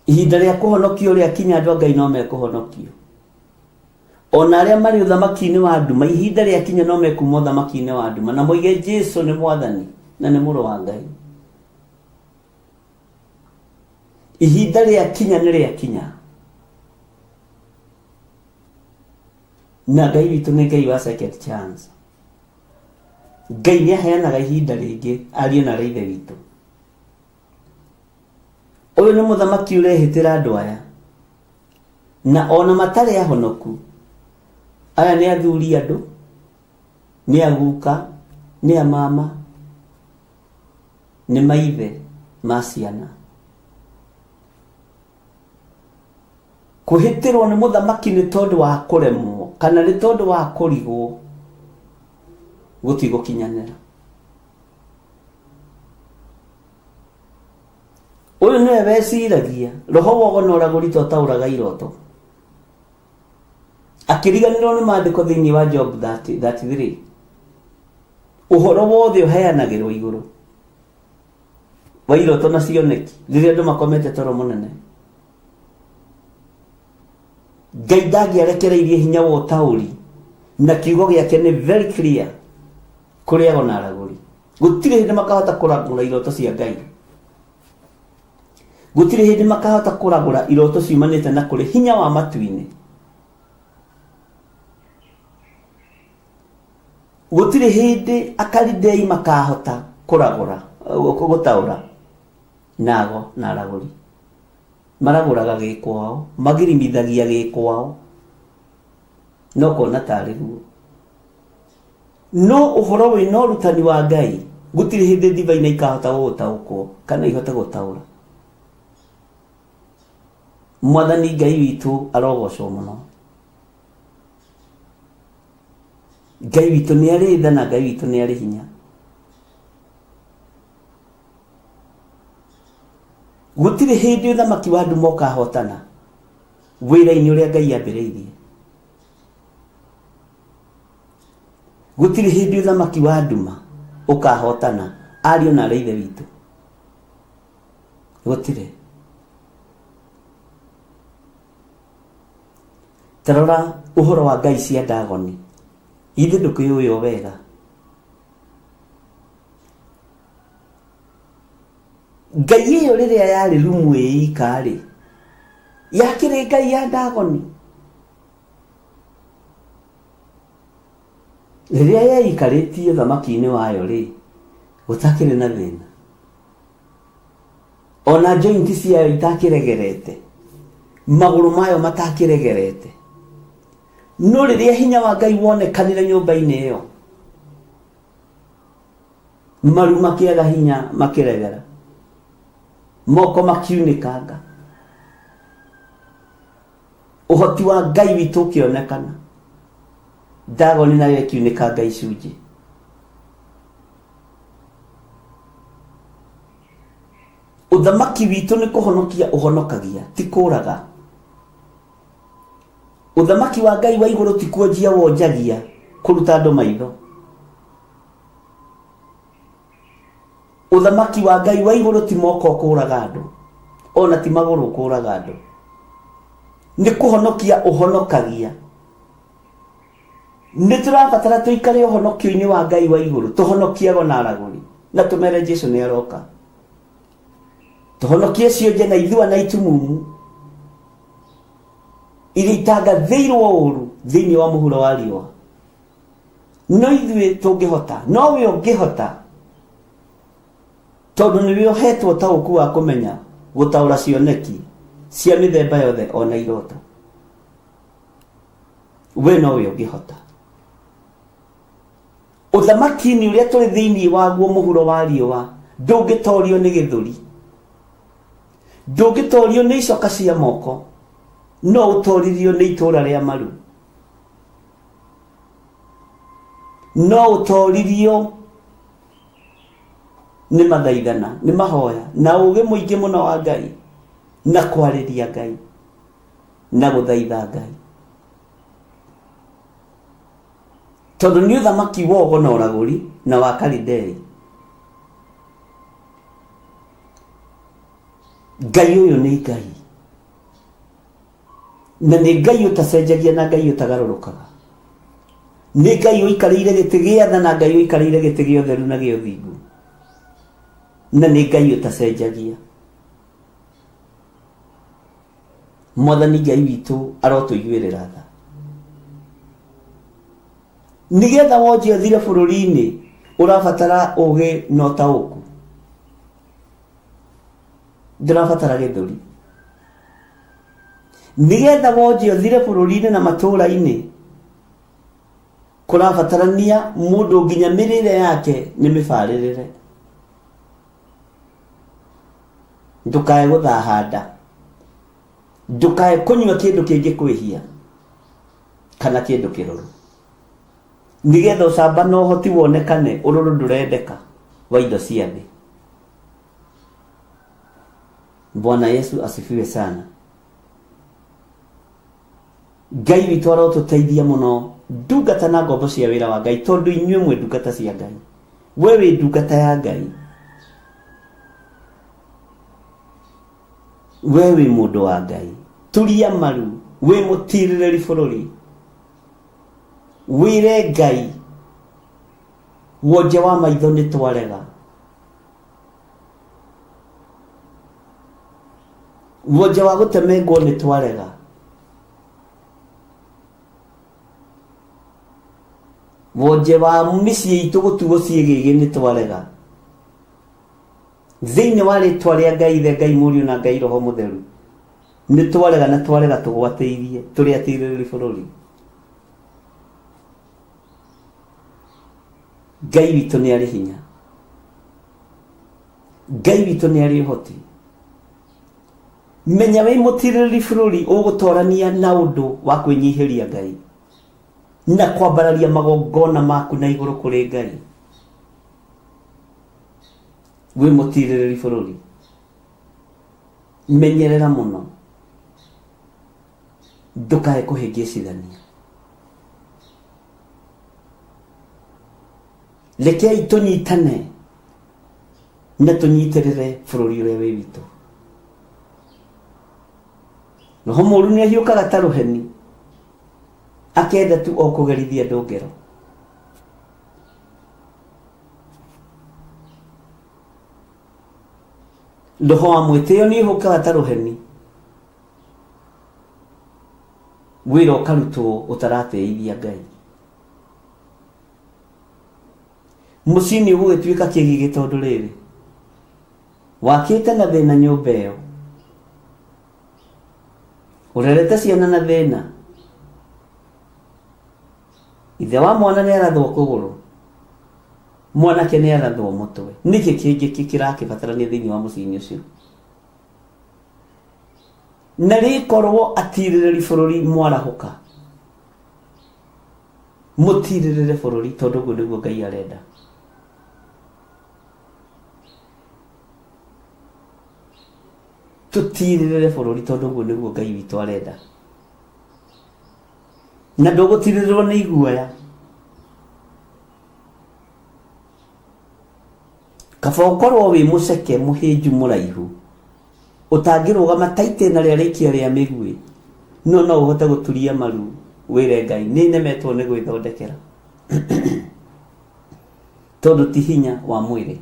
Ihinda rĩa kũhonokio rĩa kinya, andũ a Ngai no mekuhonokio. Ona arĩa marĩ ũthamaki-inĩ wa nduma, ihinda rĩa kinya no mekuma ũthamaki-inĩ wa nduma, na moige Jesu nĩ Mwathani na nĩ Mũrũ wa Ngai. Ihinda rĩa kinya nĩ rĩa kinya. Na Ngai witũ nĩ Ngai wa second chance. Ngai nĩ aheanaga ihinda rĩngĩ ariũ na ithe witũ. Ũyũ nĩ mũthamaki ũrehĩtĩra andũ aya, na ona matarĩ ahonoku. Aya nĩ athuri andũ, nĩ aguka, nĩ amama, nĩ maithe ma ciana. Kũhĩtĩrwo nĩ mũthamaki nĩ tondũ wa kũremwo kana nĩ tondũ wa kũrigwo gũtigũkinyanĩra. Ũyũ nĩwe weciragia, roho wogo na ũragũri totaũraga iroto. Akĩriganĩrwo nĩ maandĩko thĩinĩ wa Job 33. Ũhoro wothe ũheanagĩrwo igũrũ wa iroto na cioneki rĩrĩa andũ makomete toro mũnene. Ngai ndangĩarekereirie hinya wa ũtaũri, na kiugo gĩake nĩ very clear kũrĩ ago na aragũri. Gũtirĩ hĩndĩ makahota kũragũra iroto cia Ngai. Gũtirĩ hĩndĩ makahota kũragũra iroto ciumanĩte na kũrĩ hinya wa matu-inĩ. Gũtirĩ hĩndĩ Akalidei makahota kũragũra gũtaũra nago na aragũri. Maragũraga gĩkwao, magirimithagia gĩkwao, no kona tarĩ guo. No ũhoro wĩna ũrutani wa Ngai, gũtirĩ hĩndĩ ndivaina ikahota gũtaũkwo kana ihote gũtaũra. Mwathani Ngai witũ arogocwo mũno. Ngai witũ nĩ arĩ tha na Ngai witũ nĩ arĩ hinya. Gũtirĩ hĩndĩ ũthamaki wa nduma ũkahotana wĩra-inĩ ũrĩa Ngai ambĩrĩirie. Gũtirĩ hĩndĩ ũthamaki wa nduma ũkahotana ariũ na ithe witũ. Gũtirĩ. Tarora ũhoro wa ngai cia Dagoni. Ithe ndũkĩũĩ wega. Ngai ĩyo rĩrĩa yarĩ rumu ĩika-rĩ, yakĩrĩ ngai ya Dagoni. Rĩrĩa yaikarĩtie thamaki-inĩ wayo-rĩ, gũtakĩrĩ na thĩna. Ona jointi ciayo itakĩregerete, magũrũ mayo matakĩregerete. No rĩrĩa hinya wa Ngai wonekanire nyũmba-inĩ ĩyo, maru makĩaga hinya makĩregera, moko makiunĩkanga. Ũhoti wa Ngai witũ ũkĩonekana, Dagoni nayo ĩkiunĩkanga icunjĩ. Ũthamaki witũ nĩ kũhonokia ũhonokagia, ti kũũraga. Ũthamaki wa Ngai wa igũrũ ti kuonjia wonjagia, kũruta andũ maitho. Ũthamaki wa Ngai wa igũrũ ti moko kũũraga andũ, ona ti magũrũ kũũraga andũ. Nĩ kũhonokia ũhonokagia. Nĩ tũrabatara tũikare ũhonokio-inĩ wa Ngai wa igũrũ, tũhonokiago na aragũri, na tũmere Jesũ nĩ aroka. Tũhonokie cionje na ithua na itumumu iria itangathĩirwo ũũru thĩinĩ wa mũhuro wa riũa. No ithuĩ tũngĩhota, no we ũngĩhota, tondũ nĩwe ũhetwo taũku wa kũmenya gũtaũra cioneki cia mĩthemba yothe ona iroto. We no we ũngĩhota. Ũthamaki-inĩ ũrĩa tũrĩ thĩinĩ waguo mũhuro wa riũa, ndũngĩtorio nĩ gĩthũri, ndũngĩtorio nĩ icoka cia moko, no ũtoririo nĩ itũũra rĩa maru, no ũtoririo nĩ mathaithana, nĩ mahoya na ũũgĩ mũingĩ mũno wa Ngai, na kwarĩria Ngai na gũthaitha Ngai. tondu ni uthamaki wogo na uraguri na wa Kalidei. Ngai uyu ni Ngai, na ni Ngai utacenjagia na Ngai utagarurukaga. Ni Ngai uikarĩire gĩtĩ gĩa tha na Ngai uikarĩire gĩtĩ gĩa ũtheru na gĩa ũthingu, na ni Ngai utacenjagia. Mwathani Ngai witũ arotũiguĩrĩra tha. Nigetha wonje ũthire bũrũri-inĩ ũrabatara ũgĩ na ũtaũku, ndũrabatara gĩthũri. Nigetha wonje ũthire bũrũri-inĩ na matũũra-inĩ kũrabatarania mũndũ nginya mĩrĩre yake nĩ mĩbarĩrĩre. Ndũkae gũthaha nda, ndũkae kũnyua kĩndũ kĩngĩ kwĩhia kana kĩndũ kĩrũrũ, nigetha ũcamba na ũhoti wonekane ũrũrũ ndũrendeka wa indo cia thĩ. Bwana Yesu asifiwe sana. Ngai witũ arotũteithia mũno ndungata na ngombo cia wĩra wa Ngai, tondũ inyuĩ mwĩ ndungata cia Ngai. We wĩ ndungata ya Ngai, we wĩ mũndũ wa Ngai. Turia maru, wĩ mũtirĩrĩri bũrũri, wĩre Ngai wonje wa maitho nĩ twarega, wonje wa gũtemengwo nĩ twarega, wonje wa mĩciĩ itũ gũtuo ciĩgĩgĩ nĩ twarega. Thĩinĩ wa rĩtwa rĩa Ngai Ithe, Ngai Mũriũ na Ngai Roho Mũtheru nĩ twarega na twarega tũgwatĩirie tũrĩ atirĩrĩri bũrũri. Ngai witũ nĩ arĩ hinya, Ngai witũ nĩ arĩ ũhoti. Menya wĩ mũtirĩrĩri bũrũri ũgũtorania na ũndũ wa kwĩnyihĩria Ngai na kwambararia magongona maku na igũrũ kũrĩ Ngai. Wĩ mũtirĩrĩri bũrũri, menyerera mũno, ndũkae kũhĩngĩcithania. Rekei tũnyitane na tũnyitĩrĩre bũrũri ũrĩa wĩ witũ. Roho mũũru nĩ ahiũkaga ta rũheni, akenda tu o kũgerithia andũ ngero. Roho wa mwĩtĩo nĩ ahiũkaga ta rũheni, wĩra ũkarutwo ũtaratĩithia Ngai. Mũciĩ nĩ ũgũgĩtuĩka kĩgigi tondũ rĩrĩ wakĩte na thĩna nyũmba ĩyo, ũrerete ciana na thĩna, ithe wa mwana nĩ arathwo kũgũrũ, mwanake nĩ arathwo mũtwe. Nĩkĩ kĩngĩ kĩrakĩbatarania thĩinĩ wa mũciĩ ũcio? Na rĩkorwo atirĩrĩri bũrũri mwarahũka, mũtirĩrĩre bũrũri, tondũ ũguo nĩguo Ngai arenda. Tũtirĩrĩre bũrũri, tondũ ũguo nĩguo Ngai witũ arenda. Na ndũgũtirĩrĩrwo nĩ iguoya. Kaba ũkorwo wĩ mũceke mũhĩnju mũraihu, ũtangĩrũgama ta itĩna rĩa rĩkia rĩa mĩguĩ, no ũhote gũturia maru wĩre Ngai nĩ nemetwo nĩ gwĩthondekera. Tondũ ti hinya wa mwĩrĩ,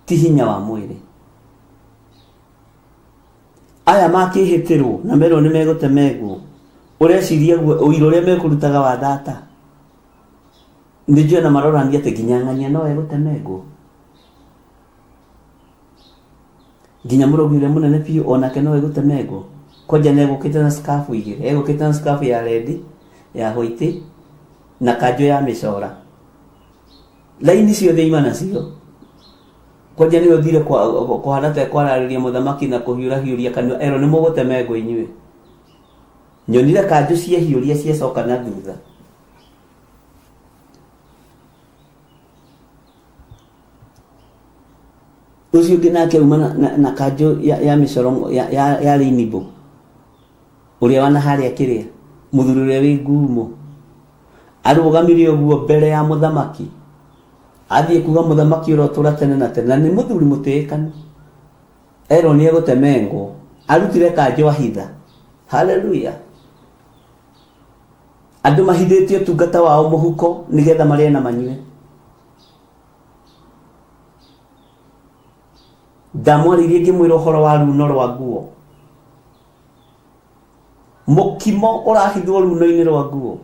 ti hinya wa mwĩrĩ. Aya makĩhĩtĩrwo na merwo nĩ megũtemengwo, ũreciria ũira ũrĩa mekũrutaga wa thata. Nĩnjũĩ na marorania atĩ nginya ng'ania no egũtemengwo, nginya mũrogi ũrĩa mũnene biũ onake no egũtemengwo. Kwanja nĩ egũkĩte na scarf igĩrĩ, egũkĩte na scarf ya rendi, ya white na kanjũ ya mĩcora, laini ciothe ima nacio. Kwanja nĩ ũthire kũhana ta kwararĩria mũthamaki na kũhiũra kanua, ero nĩ mũgũtemengwo inyuĩ. Nyonire kanjũ cia hiũria ciacoka na thutha. Ucio ũngĩ nake uma na kanjũ ya mĩcoro ya rĩinibũ, ũrĩa wana harĩa kĩrĩa muthuri uria wi ngumo arugamire uguo mbere ya muthamaki athie kuga muthamaki urotura tene na tene, na ni muthuri mutikanu ero ni egutemengo arutire kanjo ahitha. Haleluya. Andu mahithĩtie ũtungata wao mũhuko nigetha marĩe na manyue. Ndamwaririe ngĩmwĩra ũhoro wa runo rwa nguo. Mũkimo ũrahithwo runo-inĩ rwa nguo,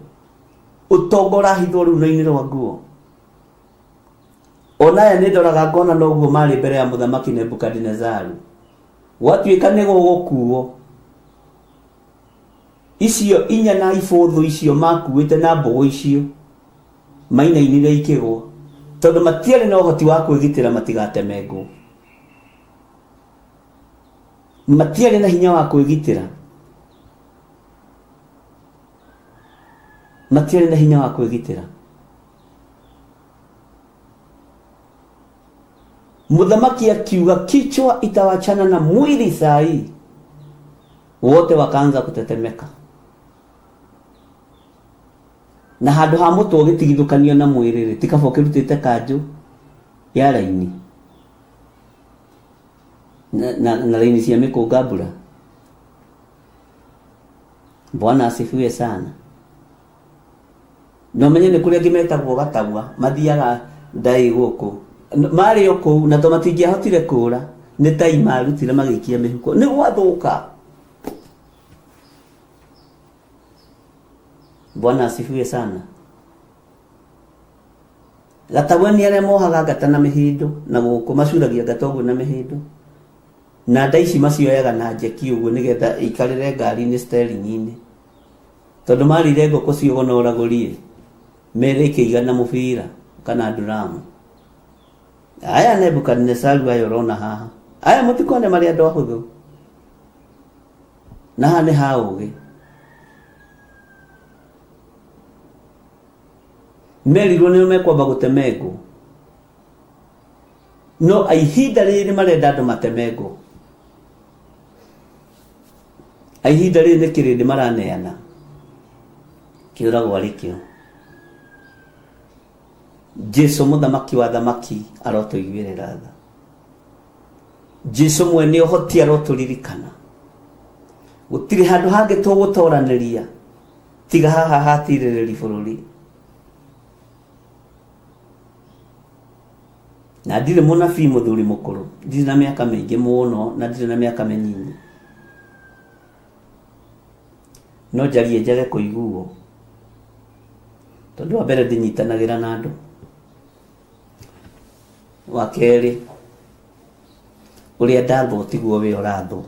ũtonga ũrahithwo runo-inĩ rwa nguo. Onaya nĩ ndoraga ngona noguo marĩ mbere ya mũthamaki Nebukadinezaru. Gwatuĩka nĩ gũgũkuo icio inya na ibũthũ icio makuĩte na mbogo icio mainainire ikĩgwo, tondũ matiarĩ na ũhoti wa kwĩgitĩra matigatemengwo. Matiarĩ na hinya wa kwĩgitĩra, matiarĩ na hinya wa kwĩgitĩra. Muthamaki akiuga kichwa itawachana na mwili saa hii. Wote wakaanza kutetemeka, na handu ha mũtwe ũgĩtigithũkanio na mwĩrĩ tikaba ũkĩrutĩte kanjũ ya raini na raini cia mĩkũnga mbura. Bwana asifiwe sana. No menye nĩ kũrĩa ngĩmetagwo gatagwa mathiaga ndai gũkũ marĩ o kũu, na to matingĩahotire kũũra nĩ tai marutire magĩikia mĩhuko nĩ gwathũka. Bwana asifiwe sana. Gatagwa ni arĩa mohaga ngata na mĩhĩndo na gũkũ macuragia ngata ũguo na mĩhĩndo, na nda ici macioyaga na njeki ũguo nĩgetha ikarĩre ngari-inĩ steering-inĩ, tondũ marĩire ngũkũ ciũgo na ũragũrie mere ikĩiga na mũbira kana nduramu. Aya Nebukadnezaru aya ũrona haha, aya mũtikone marĩ andũ ahũthũ, na haha nĩ ha ũgĩ. Merirwo nĩ mekwamba gũtemengwo, no ihinda rĩrĩ marenda andũ matemengwo. Ihinda rĩrĩ nĩ kĩrĩndĩ maraneana kĩũragwo arĩkĩo. Jesu mũthamaki wa thamaki arotũiguĩrĩra tha. Jesu mwene ũhoti arotũririkana. Gũtirĩ handũ hangĩ tũgũtoranĩria tiga haha hatirĩrĩri bũrũri. Na ndirĩ mũnabii mũthuri mũkũrũ, ndirĩ na mĩaka mĩingĩ mũno na ndirĩ na mĩaka mĩnini, no njarie njage kũiguo, tondũ wa mbere ndinyitanagĩra na andũ, wa kerĩ ũrĩa ndathwo tiguo we ũrathwo.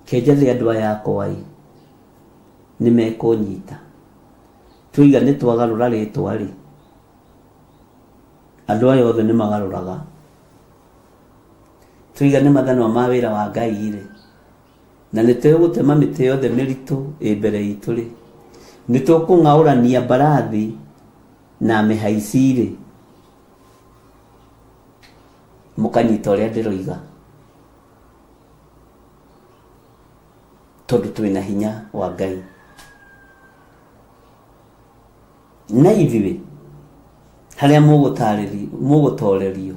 Kenjathĩ andũ aya akwa nĩ mekũnyita, tũiga nĩ twagarũra rĩtwa rĩ, andũ aya othe nĩ magarũraga. Tũiga nĩ mathanwa ma wĩra wa Ngai rĩ, na nĩ tũgũtema mĩtĩ yothe mĩritũ ĩ mbere itũ rĩ, nĩ tũkũng'aũrania mbarathi na mĩhaici rĩ, mũkanyita ũrĩa ndĩroiga, tondũ twĩna hinya wa Ngai. Na ithuĩ harĩa mũgũtorerio,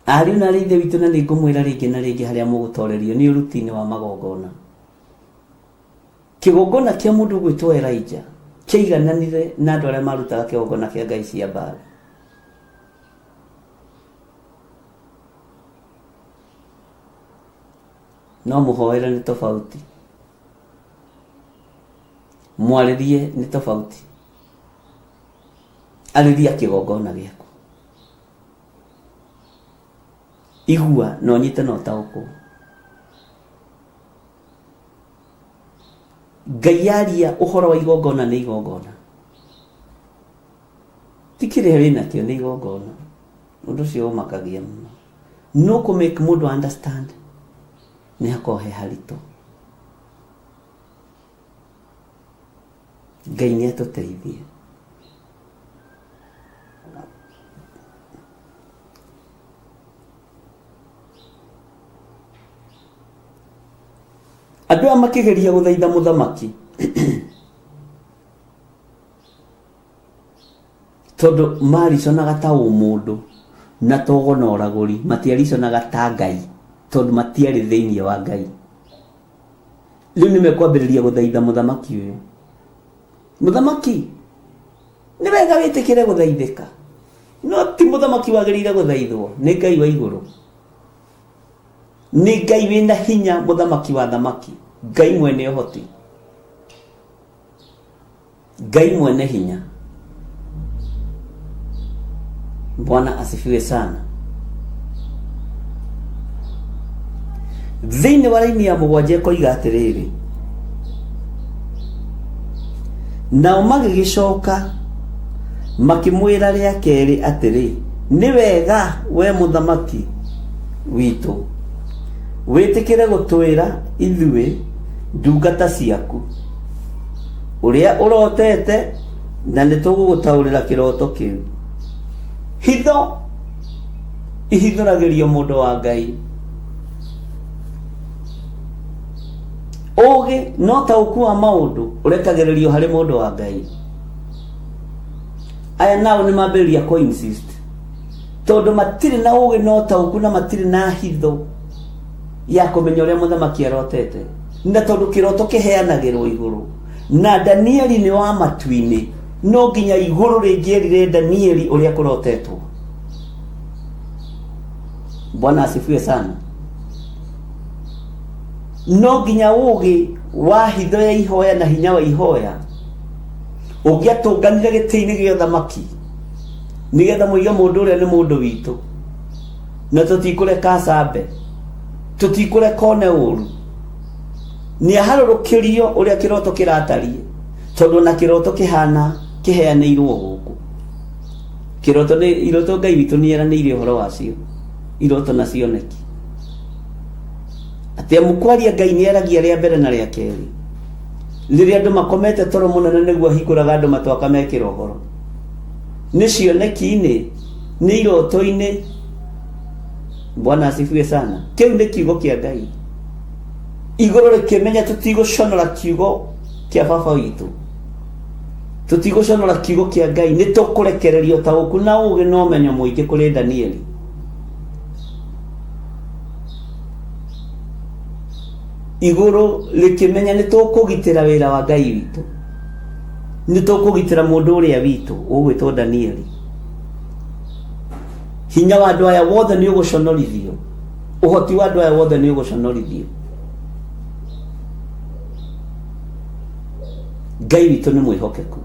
ariũ na ithe witũ, na nĩ ngũmwĩra rĩngĩ na rĩngĩ, harĩa mũgũtorerio nĩ ũruti-inĩ wa magongona. Kĩgongona kĩa mũndũ gwĩtwo Elijah kĩaigananire na andũ arĩa marutaga kĩgongona kĩa ngai cia Baali. No mũhoere nĩ tofauti, mwarĩrie nĩ tofauti. Arĩria kĩgongona gĩaku, igua na ũnyite na ũtaũkwo. Ngai yaria ũhoro wa igongona nĩ igongona, ti kĩrĩa wĩnakĩo nĩ igongona. Ũndũ ũcio ũmakagia mũno, no kũmake mũndũ understand nĩ hakorwo he haritũ. Ngai nĩ atũteithie. andũ aya makĩgeria gũthaitha mũthamaki tondũ mariconaga ta ũmũndũ na togo na ũragũri, matiariconaga ta Ngai tondũ matiarĩ thĩinĩ wa Ngai. Rĩu nĩmekwambĩrĩria gũthaitha mũthamaki ũyũ. Mũthamaki, nĩ wega wĩtĩkĩre gũthaithĩka, no ti mũthamaki wagĩrĩire gũthaithwo, nĩ Ngai wa igũrũ, nĩ Ngai wĩna hinya, mũthamaki wa thamaki, Ngai mwene ũhoti, Ngai mwene hinya. Bwana asifiwe sana. Thĩinĩ wa raini ya mũgwanja ĩkoiga atĩrĩrĩ, nao magĩgĩcoka makĩmwĩra rĩa kerĩ atĩrĩ, nĩ wega we mũthamaki witũ wĩtĩkĩre gũtwĩra ithuĩ ndungata ciaku ũrĩa ũrotete, na nĩtũgũgũtaũrĩra kĩroto kĩu. Hitho ihithũragĩrio mũndũ wa Ngai, ũgĩ no taũku wa maũndũ ũrekagĩrĩrio harĩ mũndũ wa Ngai. Aya nao nĩ mambĩrĩria insist tondũ matirĩ na ũgĩ no taũku na matirĩ na hitho ya kũmenya ũrĩa mũthamaki arotete, na tondũ kĩroto kĩheanagĩrwo igũrũ, na Danieli nĩ wa matu-inĩ, no nginya igũrũ rĩngĩerire Danieli ũrĩa kũrotetwo. Bwana asifiwe sana. No nginya ũgĩ wa hitho ya ihoya na hinya wa ihoya ũngĩatũnganire gĩtĩ-inĩ gĩa thamaki, nĩgetha mũige mũndũ ũrĩa nĩ mũndũ witũ, na tũtikũreka acambe, tũtikũreka one ũru, nĩaharũrũkĩrio ũrĩa kĩroto kĩratarie, tondũ na kĩroto kĩhana kĩheanĩirwo gũkũ. Kĩroto nĩ iroto Ngai witũ nĩeranĩire ũhoro wacio, iroto na cioneki. Atĩ mũkwaria Ngai nĩeragia rĩa mbere na rĩa kerĩ, rĩrĩa andũ makomete toro mũnene nĩguo hingũraga andũ matwaka mekĩra ũhoro. Nĩ cioneki-inĩ, nĩ iroto-inĩ. Bwana asifiwe sana. Kĩu nĩ kiugo kĩa Ngai, igũrũ rĩkĩmenya tũtigũconora kiugo kĩa baba witũ, tũtigũconora kiugo kĩa Ngai, nĩ tũkũrekererio taũku na ũgĩ na ũmenyo mũingĩ kũrĩ Danieli. Igũrũ rĩkĩmenya nĩ tũkũgitĩra wĩra wa Ngai witũ, nĩ tũkũgitĩra mũndũ ũrĩa witũ ũgwĩtwo Danieli. Hinya wa andũ aya wothe nĩ ũgũconorithio, ũhoti wa andũ aya wothe nĩ ũgũconorithio. Ngai witũ nĩ mwĩhokeku,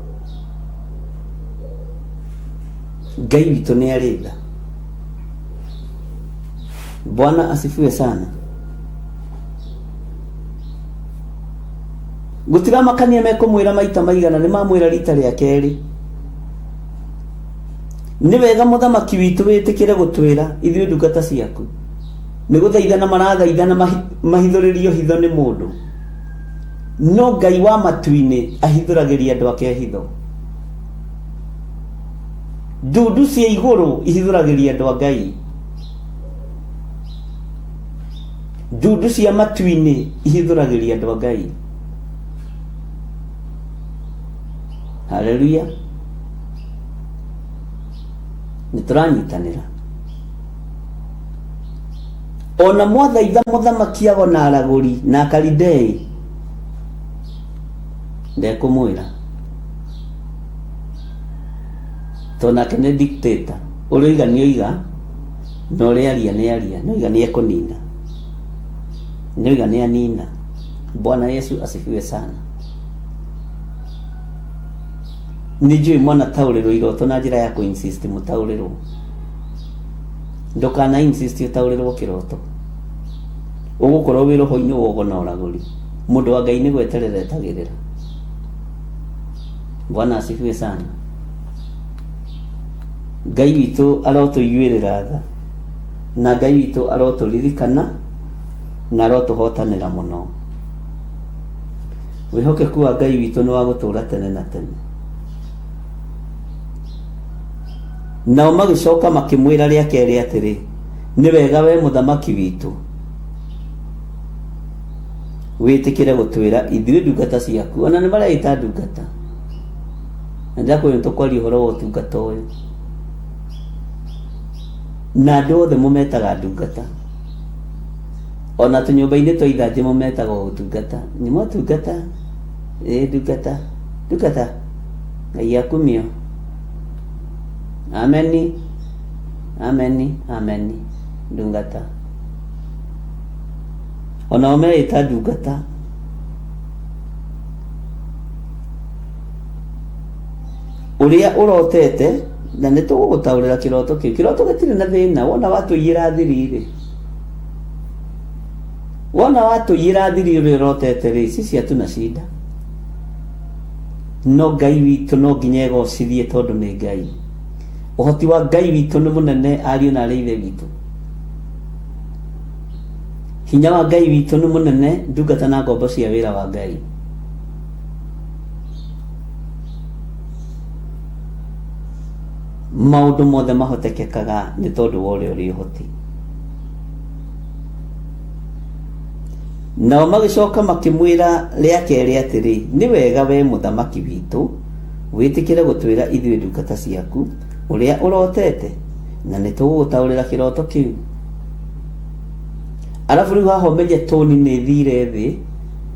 Ngai witũ nĩ arĩ tha. Bwana asifiwe sana. Gũtiramakania mekũmwĩra maita maigana, nĩ mamwĩra rita rĩa kerĩ, nĩ wega mũthamaki witũ wĩtĩkĩre gũtwĩra ithuĩ ndungata ciaku. Nĩ gũthaithana marathaithana mahithũrĩrio hitho nĩ mũndũ, no Ngai wa matu-inĩ ahithũragĩria andũ ake hitho. Ndundu cia igũrũ ihithũragĩria andũ a Ngai, ndundu cia matu-inĩ ihithũragĩria andũ a Ngai. Haleluya. Nĩtũranyitanĩra. Ona mwathaitha mũthamaki ago na aragũri na Akalidei, ndekũmwĩra, tondũ nake nĩ dictator. Ũrĩa nĩ oiga, na ũrĩa aria nĩ aria, nĩ oiga nĩ ekũnina, nĩ oiga nĩ anina. Bwana Yesu asifiwe sana. Nĩnjũĩ mwana taũrĩrwo iroto na njĩra ya kũ-insist mũtaũrĩrwo. Ndũkana insist ũtaũrĩrwo kĩroto, ũgũkorwo wĩ roho-inĩ wogo na ũragũri. Mũndũ wa Ngai nĩ gweterera etagĩrĩra. Bwana asifiwe sana. Ngai witũ arotũiguĩrĩra tha, na Ngai witũ arotũririkana na arotũhotanĩra mũno. Wĩhokeku wa Ngai witũ nĩ wa gũtũũra tene na tene. Nao magĩcoka makĩmwĩra rĩa kerĩ atĩrĩ, nĩ wega we mũthamaki witũ witikire gutwira ithuĩ ndungata ciaku ona nĩ mareita ndungata na ndakwĩra tũkwaria ũhoro wa ũtungata ũyũ na andũ othe mũmetaga ndungata ona tũnyũmba-inĩ twa ithanjĩ mũmetaga ũtungata nĩ motungata ndungata Ngai akumio ameni ndungata ona omeita ndungata uria urotete na nĩ tũgũgũtaũrĩra kĩroto kĩu kĩroto gĩtirĩ na thĩna wona watũiyĩra thiri ũrĩa ũrotete rĩ ici ciatu na cinda no Ngai witũ no nginya egocithie tondũ nĩ Ngai ũhoti wa Ngai witũ nĩ mũnene ariũ na arĩa ithe witũ hinya wa Ngai witũ nĩ mũnene ndungata na ngombo cia wĩra wa Ngai maũndũ mothe mahotekekaga nĩ tondũ wa ũrĩa ũrĩ ũhoti nao magĩcoka makĩmwĩra rĩa kerĩ atĩrĩ nĩ wega we mũthamaki witũ wĩtĩkĩre gũtwĩra ithuĩ ndungata ciaku ũrĩa ũrotete na nĩ tũgũgũtaũrĩra kĩroto kĩu arabu rĩu haha ũmenye toni nĩ thire thĩ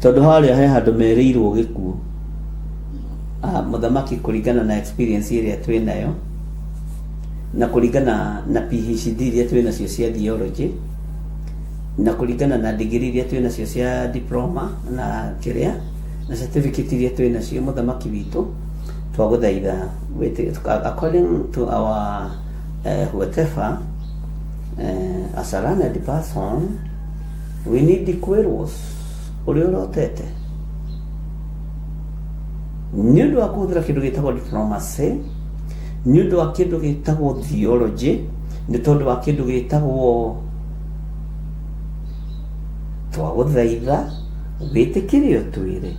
tondũ harĩa he handũ merĩirwo gĩkuũ mũthamaki kũringana na experience ĩrĩa twĩnayo na kũringana na PhD iria twĩnacio cia theology na kũringana na degree iria twĩnacio cia diploma na kĩrĩa na certificate iria twĩnacio mũthamaki witũ twagũthaitha according to our whatever as a learned person we need the queros ũrĩa ũrotete nĩ ũndũ wa kũhũthĩra kĩndũ gĩtagwo diplomacy nĩ ũndũ wa kĩndũ gĩtagwo theology nĩ tondũ wa kĩndũ gĩtagwo twagũthaitha wĩtĩkĩre ũtwĩre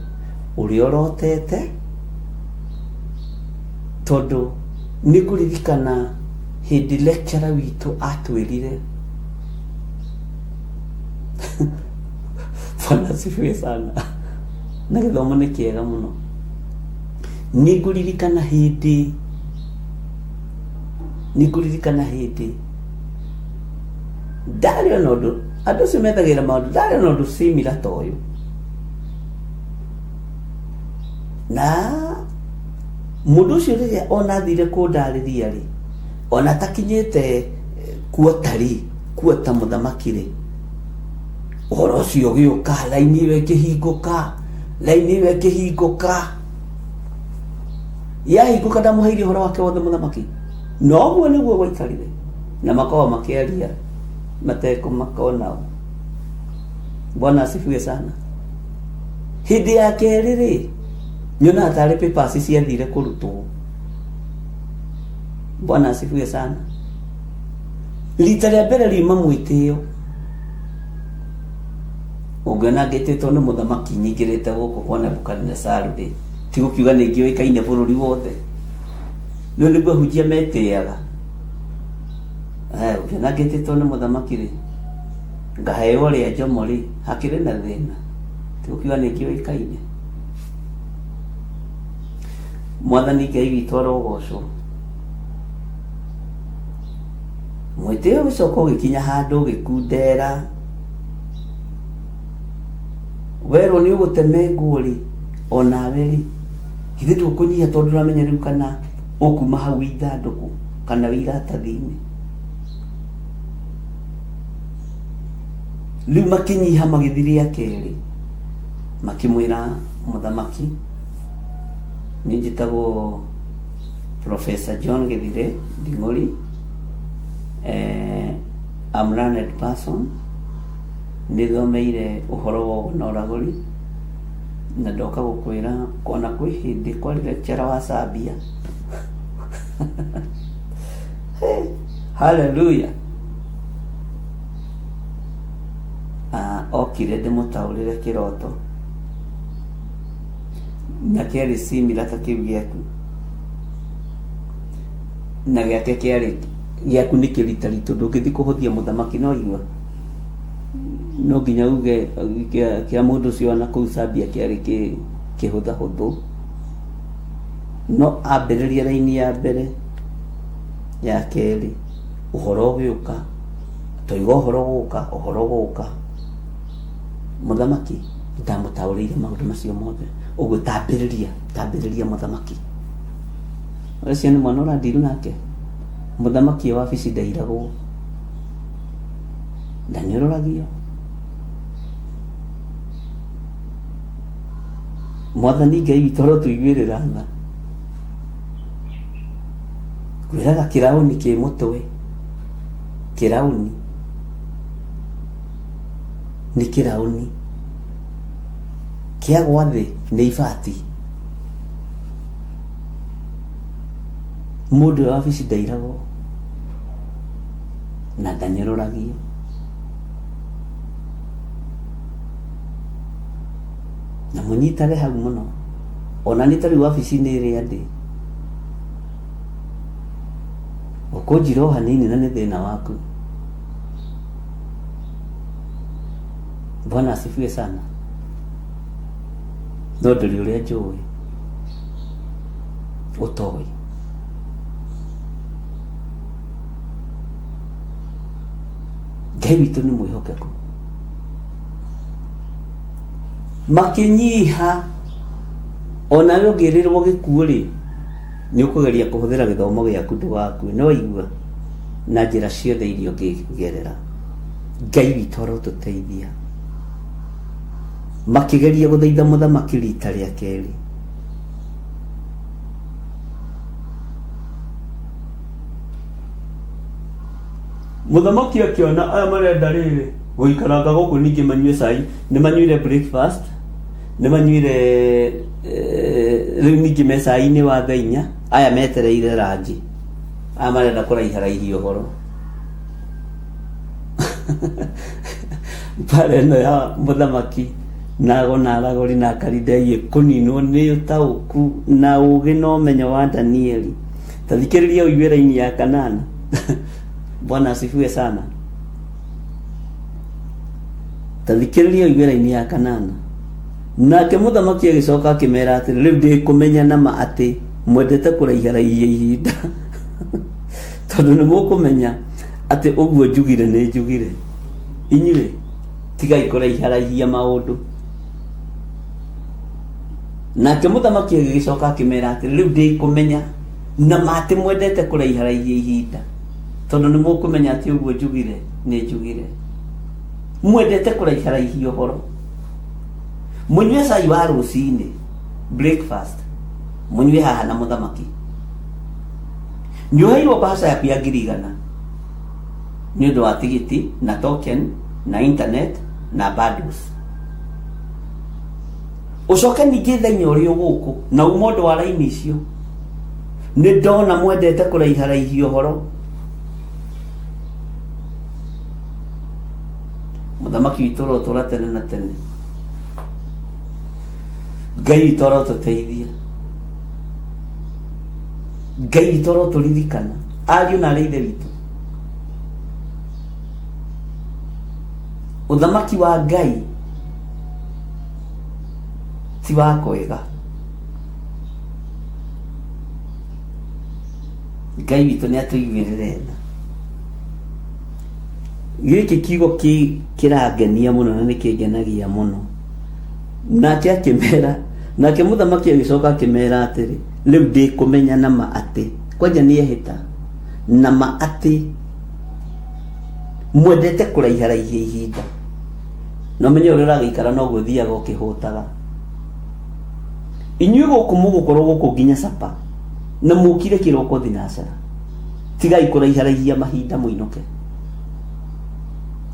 ũrĩa ũrotete tondũ nĩ kũririkana hĩndĩ lecturer witũ atwĩrire Bwana asifiwe sana na gĩthomo nĩ kĩega mũno nĩ ngũririkana hĩndĩ ndarĩ ona ũndũ andũ acio methagĩra maũndũ ndarĩ ona ũndũ similar ta ũyũ na mũndũ ũcio rĩrĩa ona athire kũndarĩria rĩ ona takinyĩte kuota mũthamaki rĩ ũhoro ũcio ũgĩũka raini ĩyo ĩkĩhingũka yahingũka ndamũheire ũhoro wake wothe mũthamaki noguo nĩguo gwaikarire na makao makĩaria matekũmakona Bwana asifiwe sana hĩndĩ ya kerĩ rĩ nyona tarĩ papers ciathire kũrutwo Bwana asifiwe sana rita rĩa mbere riuma mwĩtĩo ũngĩona ngĩtĩtwo nĩ mũthamaki nyingĩrĩte gũkũ kwa Nebukadnezar rĩ ti gũkiuga nĩ ngĩoĩkaine bũrũri wothe nĩ nĩguo hunjia metĩaga ũngĩona ngĩtĩtwo nĩ mũthamaki rĩ ngaheo rĩa njomo rĩ hakĩrĩ na thĩna ti gũkiuga nĩ ngĩoĩkaine Mwathani Ngai witũ arogocwo mwĩtĩo ũgĩcoka ũgĩkinya handũ ũgĩkundera werwo nĩ ũgũteme nguo rĩ onawe rĩ githĩ ndũkũnyiha tondũ ũramenya rĩu kana ũkuma hau ithandũkũ kana wĩ iratathi-inĩ rĩu makĩnyiha magĩthiĩ rĩa kerĩ makĩmwĩra mũthamaki nĩ njĩtagwo Professor John Gĩthire Nding'ũri I'm learned person nĩ thomeire ũhoro wa ũnoragũri na ndoka gũkwĩra kona kwĩ hĩndĩ kwarĩ lecturer wa Zambia hallelujah okire ndĩmũtaũrĩre kĩroto na kĩarĩ similar ta kĩu gĩaku na gĩake kĩarĩ gĩaku nĩ kĩritaritũ ndũngĩthiĩ kũhũthia mũthamaki no igua no nginya uge kia mundu cio na kuu Zambia kiari kihutha huthu no ambiriria raini ya mbere ya keri uhoro ugiuka toigo uhoro guka muthamaki ndamutaurire maundu macio mothe uguo tambiriria muthamaki ucio ni mwana urandiru nake muthamaki wa wabici ndairagwo ndanyororagio mwathani Ngai witũ ro tuiguĩrĩra tha kwĩraga kĩraũni kĩ mũtwe kĩraũni nĩ kĩraũni kĩagwa thĩ nĩ ibati mũndũ wa wabici ndairagwo na ndanyororagio na munyitare hau muno ona nĩ tarĩ wabici-inĩ ĩrĩa ndĩ ũkũnjira hanini na nĩ thĩna waku. Bwana asifiwe sana. No ndũrĩ ũrĩa njũĩ ũtoĩ Ngai witũ nĩ mwĩhokeku makinyiha ona we ũngĩrĩrwo gĩkuũ rĩ nĩ ũkũgeria kũhũthĩra gĩthomo gĩaku ndũgakue no igua na njĩra ciothe iria ũngĩgerera Ngai witũ arotũteithia makĩgeria gũthaitha mũthamaki rita rĩa kerĩ mũthamaki akiona aya marenda rĩrĩ gũikaranga gũkũ ningĩ manyue cai nĩ manyuire breakfast nĩ manyuire rĩu ningĩ me cai-inĩ wa thaa 4 aya metereire ranji aya marenda kũraiharaihia ũhoro pare ĩno ya mũthamaki nago na aragori na Karidai kũninwo nĩ ũtaũku na ũgĩ na ũmenyo wa Danieli. Ta thikĩrĩria ũiguĩra-inĩ ya kanana. Bwana asifiwe sana. Ta thikĩrĩria ũiguĩra-inĩ ya kanana. Nake mũthamaki agĩcoka akĩmera atĩrĩ rĩu ndĩkũmenya nama atĩ mwendete kũraiharaihia ihinda tondũ nĩ mũkũmenya atĩ ũguo njugire nĩ njugire inyuĩ tigai kũraiharaihia maũndũ. Nake mũthamaki agĩcoka akĩmera atĩ rĩu ndĩkũmenya nama atĩ mwendete kũraiharaihia ihinda tondũ nĩ mũkũmenya atĩ ũguo njugire nĩ njugire mwendete kũraiharaihia ũhoro. Munyue cai wa rũcinĩ breakfast munyue haha na mũthamaki nĩũheirwo mbaca yaku ya 100,000 nĩ ũndũ wa tigiti na token na internet na bundles. Ucoke ningĩ thenya ũrĩa gũkũ na ũmũndũ wa raini icio nĩ ndona mwendete kũraiharaihia ũhoro. Mũthamaki witũ ũrotũra tene na tene. Ngai witũ arotũteithia. Ngai witũ arotũririkana ariũ na arĩ ithe witũ. Ũthamaki wa Ngai ti wa kwega. Ngai witũ nĩ atũiguĩrĩra tha. Gĩkĩ kiugo kĩrangenia mũno na nĩkĩngenagia mũno. Nake akĩmera nake mũthamaki agĩcoka akĩmera atĩrĩ rĩu ndĩkũmenya nama atĩ kwanja nĩehĩta nama atĩ mwendete kũraiharaihia ihinda no menye ũrĩa ũragĩikara no gũthiaga ũkĩhũtaga. Inyuĩ gũkũ mũgũkorwo gũkũ nginya capa na mũkire kĩroko thinacara tigai kũraiharaihia mahinda mũinũke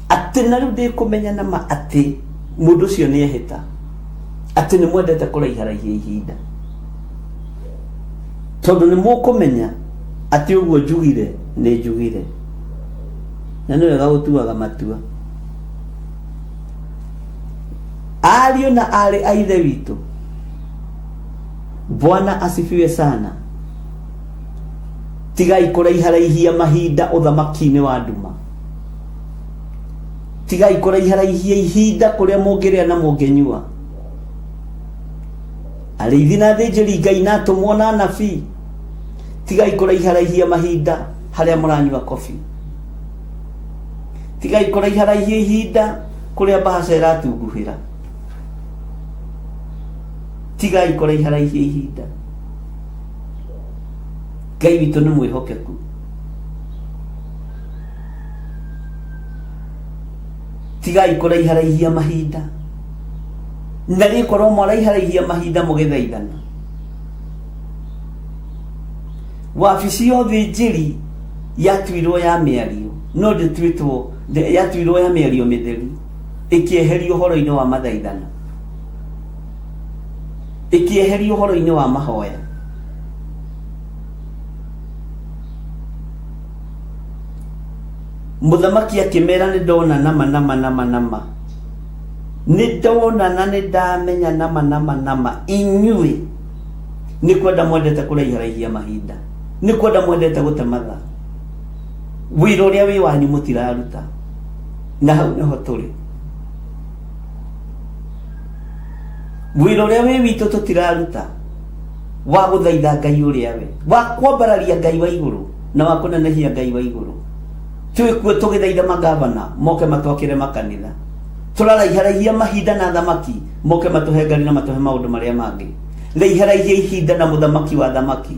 atĩ na rĩu ndĩkũmenya nama atĩ mũndũ ũcio nĩehĩta atĩ nĩ mwendete kũraiharaihia ihinda tondũ nĩ mũkũmenya atĩ ũguo njugire nĩ njugire na nĩ wega gũtuaga matua. Ariũ na arĩ a ithe witũ, Bwana asifiwe sana. Tigai kũraiharaihia mahinda ũthamaki-inĩ wa nduma. tigai kũraiharaihia ihinda kũrĩa mũngĩrĩa na mũngĩnyua. Arĩithi na athĩnjĩri Ngai na atũmwo na anabii, tigai kũraiharaihia mahinda harĩa mũranyua kobi. Tigai kũraiharaihia ihinda kũrĩa mbahaca ĩratunguhĩra. Tigai kũraiharaihia ihinda. Ngai witũ nĩ mwĩhokeku. Tigai kũraiharaihia mahinda. Na rĩkorwo mũraiharaihia mahinda mũgĩthaithana. Wabici ya ũthĩnjĩri yatuirwo ya mĩario, no ndĩtuĩtwo yatuirwo ya mĩario mĩtheri, ĩkĩeherio ũhoro-inĩ wa mathaithana, ĩkĩeherio ũhoro-inĩ wa mahoya. Mũthamaki akĩmera nĩ ndona nama. Nĩ ndona na nĩ ndamenya nama inyuĩ nĩ kwenda mwendete kũraiharaihia mahinda, nĩ kwenda mwendete gũte mathaa. Wĩra ũrĩa wĩ wanyu mũtiraruta, na hau nĩho tũrĩ. Wĩra ũrĩa wĩ witũ tũtiraruta wa gũthaitha Ngai ũrĩa we, wa kwambararia Ngai wa igũrũ na wa kũnenehia Ngai wa igũrũ. Twĩkuo tũgĩthaitha magavana moke matwakĩre makanitha, tũraraiharaihia mahinda na thamaki moke matũhe ngari na matũhe maũndũ marĩa mangĩ. Raiharaihia ihinda na mũthamaki wa thamaki,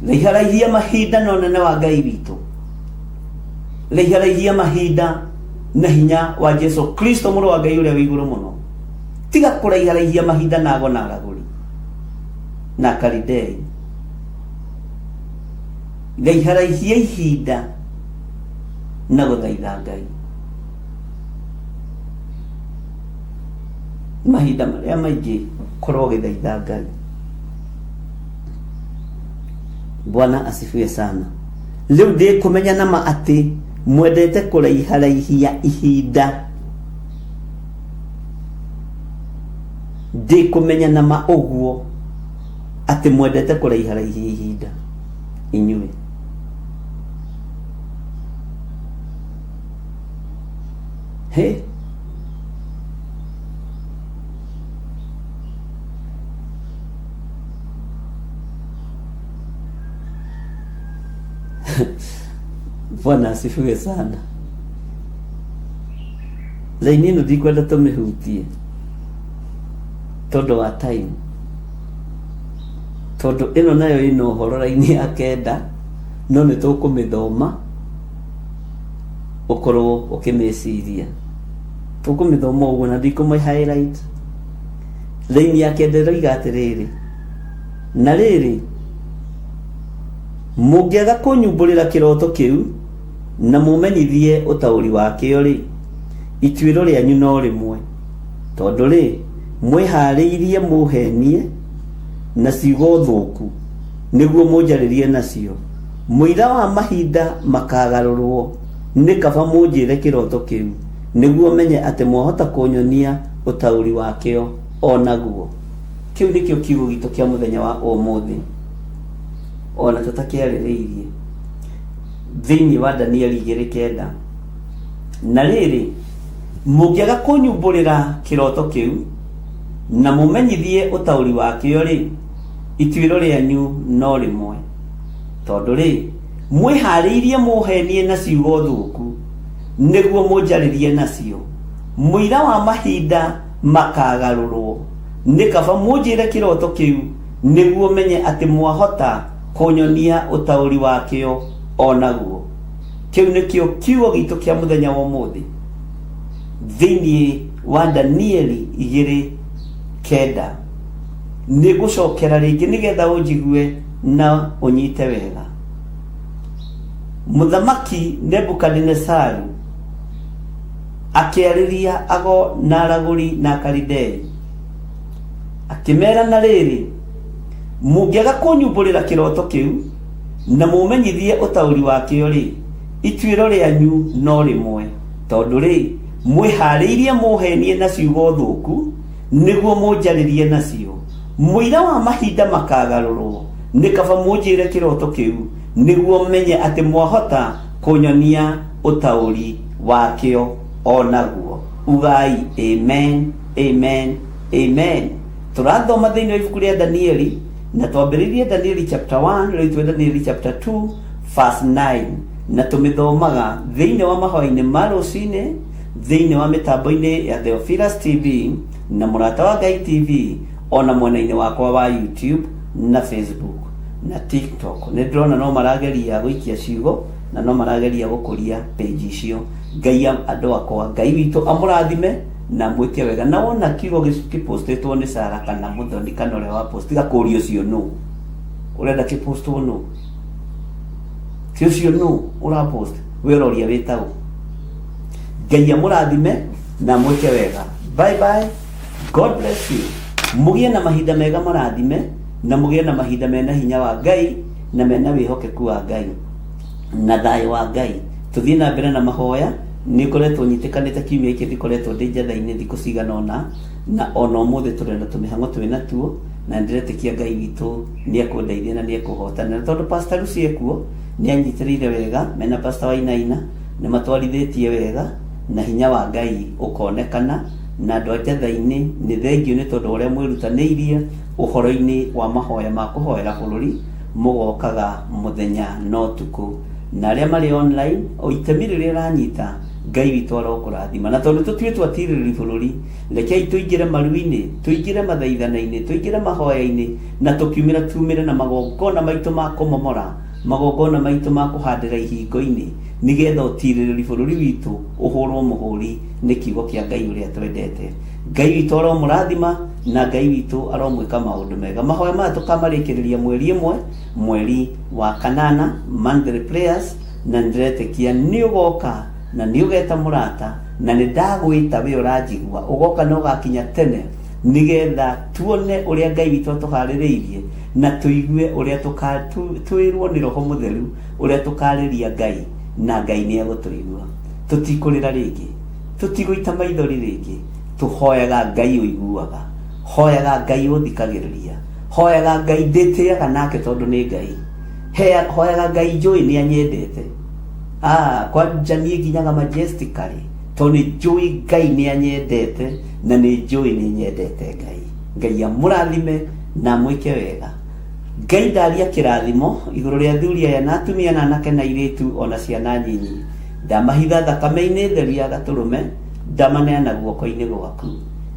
raiharaihia mahinda na ũnene wa Ngai witũ, raiharaihia mahinda na hinya wa Jesu Kristo mũrũ wa Ngai ũrĩa wĩ igũrũ mũno. Tiga kũraiharaihia mahinda na ago na aragũri na Akalidei. Raiharaihia ihinda na gũthaitha Ngai. Mahinda marĩa maingĩ korwo ũgĩthaitha Ngai. Bwana asifiwe sana. Rĩu ndĩkũmenya nama atĩ mwendete kũraiharaihia ihinda. Ndĩkũmenya nama ũguo atĩ mwendete kũraiharaihia ihinda inyuĩ. He Bwana asifiwe sana. Laini ĩno ndikwenda tũmĩhutie tondũ wa time, tondũ ĩno nayo ĩno ũhoro laini ya kenda, no nĩ tũkũmĩthoma ũkorwo ũkĩmĩciria. Tũkũmĩthoma ũguo na ndikũmĩ highlight. Laini ya kenda ĩroiga atĩrĩrĩ: na rĩrĩ, mũngĩaga kũnyumbũrĩra kĩroto kĩu na mũmenyithie ũtaũri wakĩo rĩ, ituĩro rĩanyu no rĩmwe. Tondũ rĩ, mwĩharĩirie mũhenie na ciugo thũku nĩguo mũnjarĩrie nacio. Mũira wa mahinda makagarũrwo, nĩ kaba mũnjĩre kĩroto kĩu nĩguo menye atĩ mwahota kũnyonia ũtaũri wakĩo onaguo. Kĩu nĩkĩo kiugo gitũ kĩa mũthenya wa ũmũthĩ, ona tũtakĩarĩrĩirie thĩinĩ wa Danieli 2:9. Na rĩrĩ, mũngĩaga kũnyumbũrĩra kĩroto kĩu na mũmenyithie ũtaũri wakĩo rĩ, ituĩro rĩanyu no rĩmwe. Tondũ rĩ, mwĩharĩirie mũhenie na ciugo thũku nĩguo mũnjarĩrie nacio. Mũira wa mahinda makagarũrwo, nĩ kaba mũnjĩre kĩroto kĩu nĩguo menye atĩ mwahota kũnyonia ũtaũri wakĩo onaguo. Kĩu nĩkĩo kiugo gitũ kĩa mũthenya wa ũmũthĩ thĩinĩ wa Danieli 2:9. Nĩ gũcokera rĩngĩ nĩgetha ũnjigue na ũnyite wega. Mũthamaki Nebukadnezaru akĩarĩria ago na aragũri na Akalidei akĩmera, na rĩrĩ, mũngĩaga kũnyumbũrĩra kĩroto kĩu na mũmenyithie ũtaũri wakĩo rĩ, ituĩro rĩanyu no rĩmwe. Tondũ rĩ, mwĩharĩirie mũhenie na ciugo thũku nĩguo mũnjarĩrie nacio. Mũira wa mahinda makagarũrwo, nĩ kaba mũnjĩre kĩroto kĩu nĩguo menye atĩ mwahota kũnyonia utauri wakio onaguo. Ugai amen, amen, amen. Turathoma thiini wa ibuku ria Danieli na twambiririe Danieli chapter 1 riu twe Danieli chapter 2 verse 9 na tumithomaga thiini wa mahoya-ini ma rucini thiini wa mitambo-ini ya Theophilus TV na Murata wa Ngai TV ona mwena-ini wakwa wa YouTube na Facebook na TikTok. Ni ndrona no marageria guikia ciugo na no marageria gukuria page icio. Ngai andu akwa, Ngai witu amurathime na mwike wega. Na wona kiugo gipostitwo ni Sara kana Muthoni kana ule wa post gakurio cio no urenda kipostwo no cio no ura post wiroria witago. Ngai amurathime na mwike wega. Bye bye, God bless you. Mugie na mahinda mega marathime na mugie na mahinda mena hinya wa Ngai na mena wihokeku wa Ngai na thayo wa Ngai. Tuthie na mbere na mahoya. Ni koretwo nyitikanite kiumia iki ndikoretwo ndi njatha-ini thiku cigana ona na ona umuthi turenda tumihango twina tuo na ndiretekia Ngai witu ni ekundeithia na ni ekuhotana. Tondu Pastor Lucy ekuo ni anyitirire wega, mena Pastor Wainaina ni matwarithitie wega na hinya wa Ngai ukonekana na andu njatha-ini ni thengio ni tondu uria mwirutaniirie uhoro-ini wa mahoya ma kuhoera bururi mugokaga muthenya no tuku na aria mari online o itemi riria ranyita. Ngai witu arokurathima na tondu tutue twatiriri bururi rekei tuingire maru-ini, tuingire mathaithana-ini, tuingire mahoya-ini na tukiumire na magongona maitu ma kumomora, magongona maitu ma kuhandira ihingo-ini nigetha utiriri bururi witu uhurwo muhuri ni kiugo kia Ngai uria twendete. Ngai witu aromurathima na Ngai witu aromwika maundu mega. Mahoya maya tukamarikiriria mweri wa kanana, monthly prayers, na ndiretekia ni ugoka na ni ugeta murata na ni ndagwita we uranjigua ugoka no gakinya tene nigetha tuone uria Ngai witu tuhaririirie na tuigue uria twirwo ni Roho Mutheru uria tukariria Ngai na Ngai ni egutuigua. Tutikurira ringi, tutiguita maithori ringi, tuhoyaga Ngai uiguaga, hoyaga Ngai uthikagiriria, hoyaga Ngai nditiaga nake tondu ni Ngai, hoyaga Ngai njui ni anyendete. Kwa njanie nginyaga majestically tondu njui Ngai ni anyendete na ni njui ni nyendete Ngai. Ngai amurathime na mwike wega. Ngai ndaria kirathimo iguru ria thuri aya na atumia na anake na iritu ona ciana nyinyi. Ndamahitha thakame-ini theru ya gaturume, ndamaneana guoko-ini gwaku.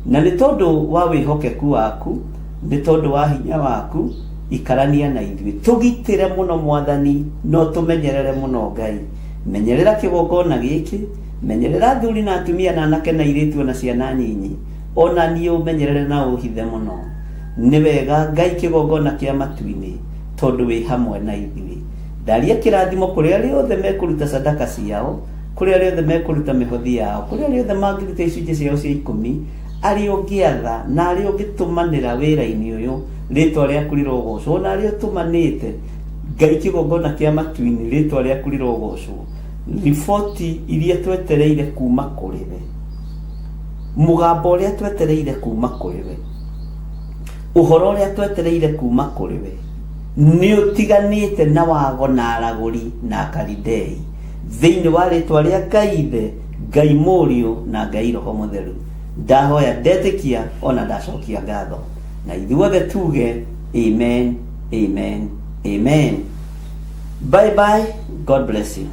Na ni tondu wa wihokeku waku, ni tondu wa hinya waku, ikarania na ithui. Tugitire muno Mwathani, no tumenyerere muno Ngai. Menyerera kigongona giki, menyerera thuri na atumia na anake na iritu ona ciana nyinyi. Ona ni umenyerere na uhithe muno. Ni wega Ngai kigongona kia matu-ini tondu wi hamwe na ithui. Ndaria kirathimo kuri aria othe mekuruta sadaka ciao, kuri aria othe mekuruta mihothi yao, kuri aria othe mangiruta icunjĩ ciao cia 10, aria ungiatha na aria ungitumanira wira-ini uyu ritwa riaku rirogocwo, na aria utumanite Ngai kigongona kia matu-ini ritwa riaku rirogocwo. Riboti iria twetereire kuma kuri we, mugambo uria twetereire kuma kuri we, uhoro uria twetereire kuma kuri we ni utiganite na wago na araguri na Kalidei thiini wa ritwa ria Ngai Ithe, Ngai Murio na Ngai Roho Mutheru. Ndahoya ndetekia ona ndacokia ngatho na ithuothe tuge amen, amen, amen. Bye bye, God bless you.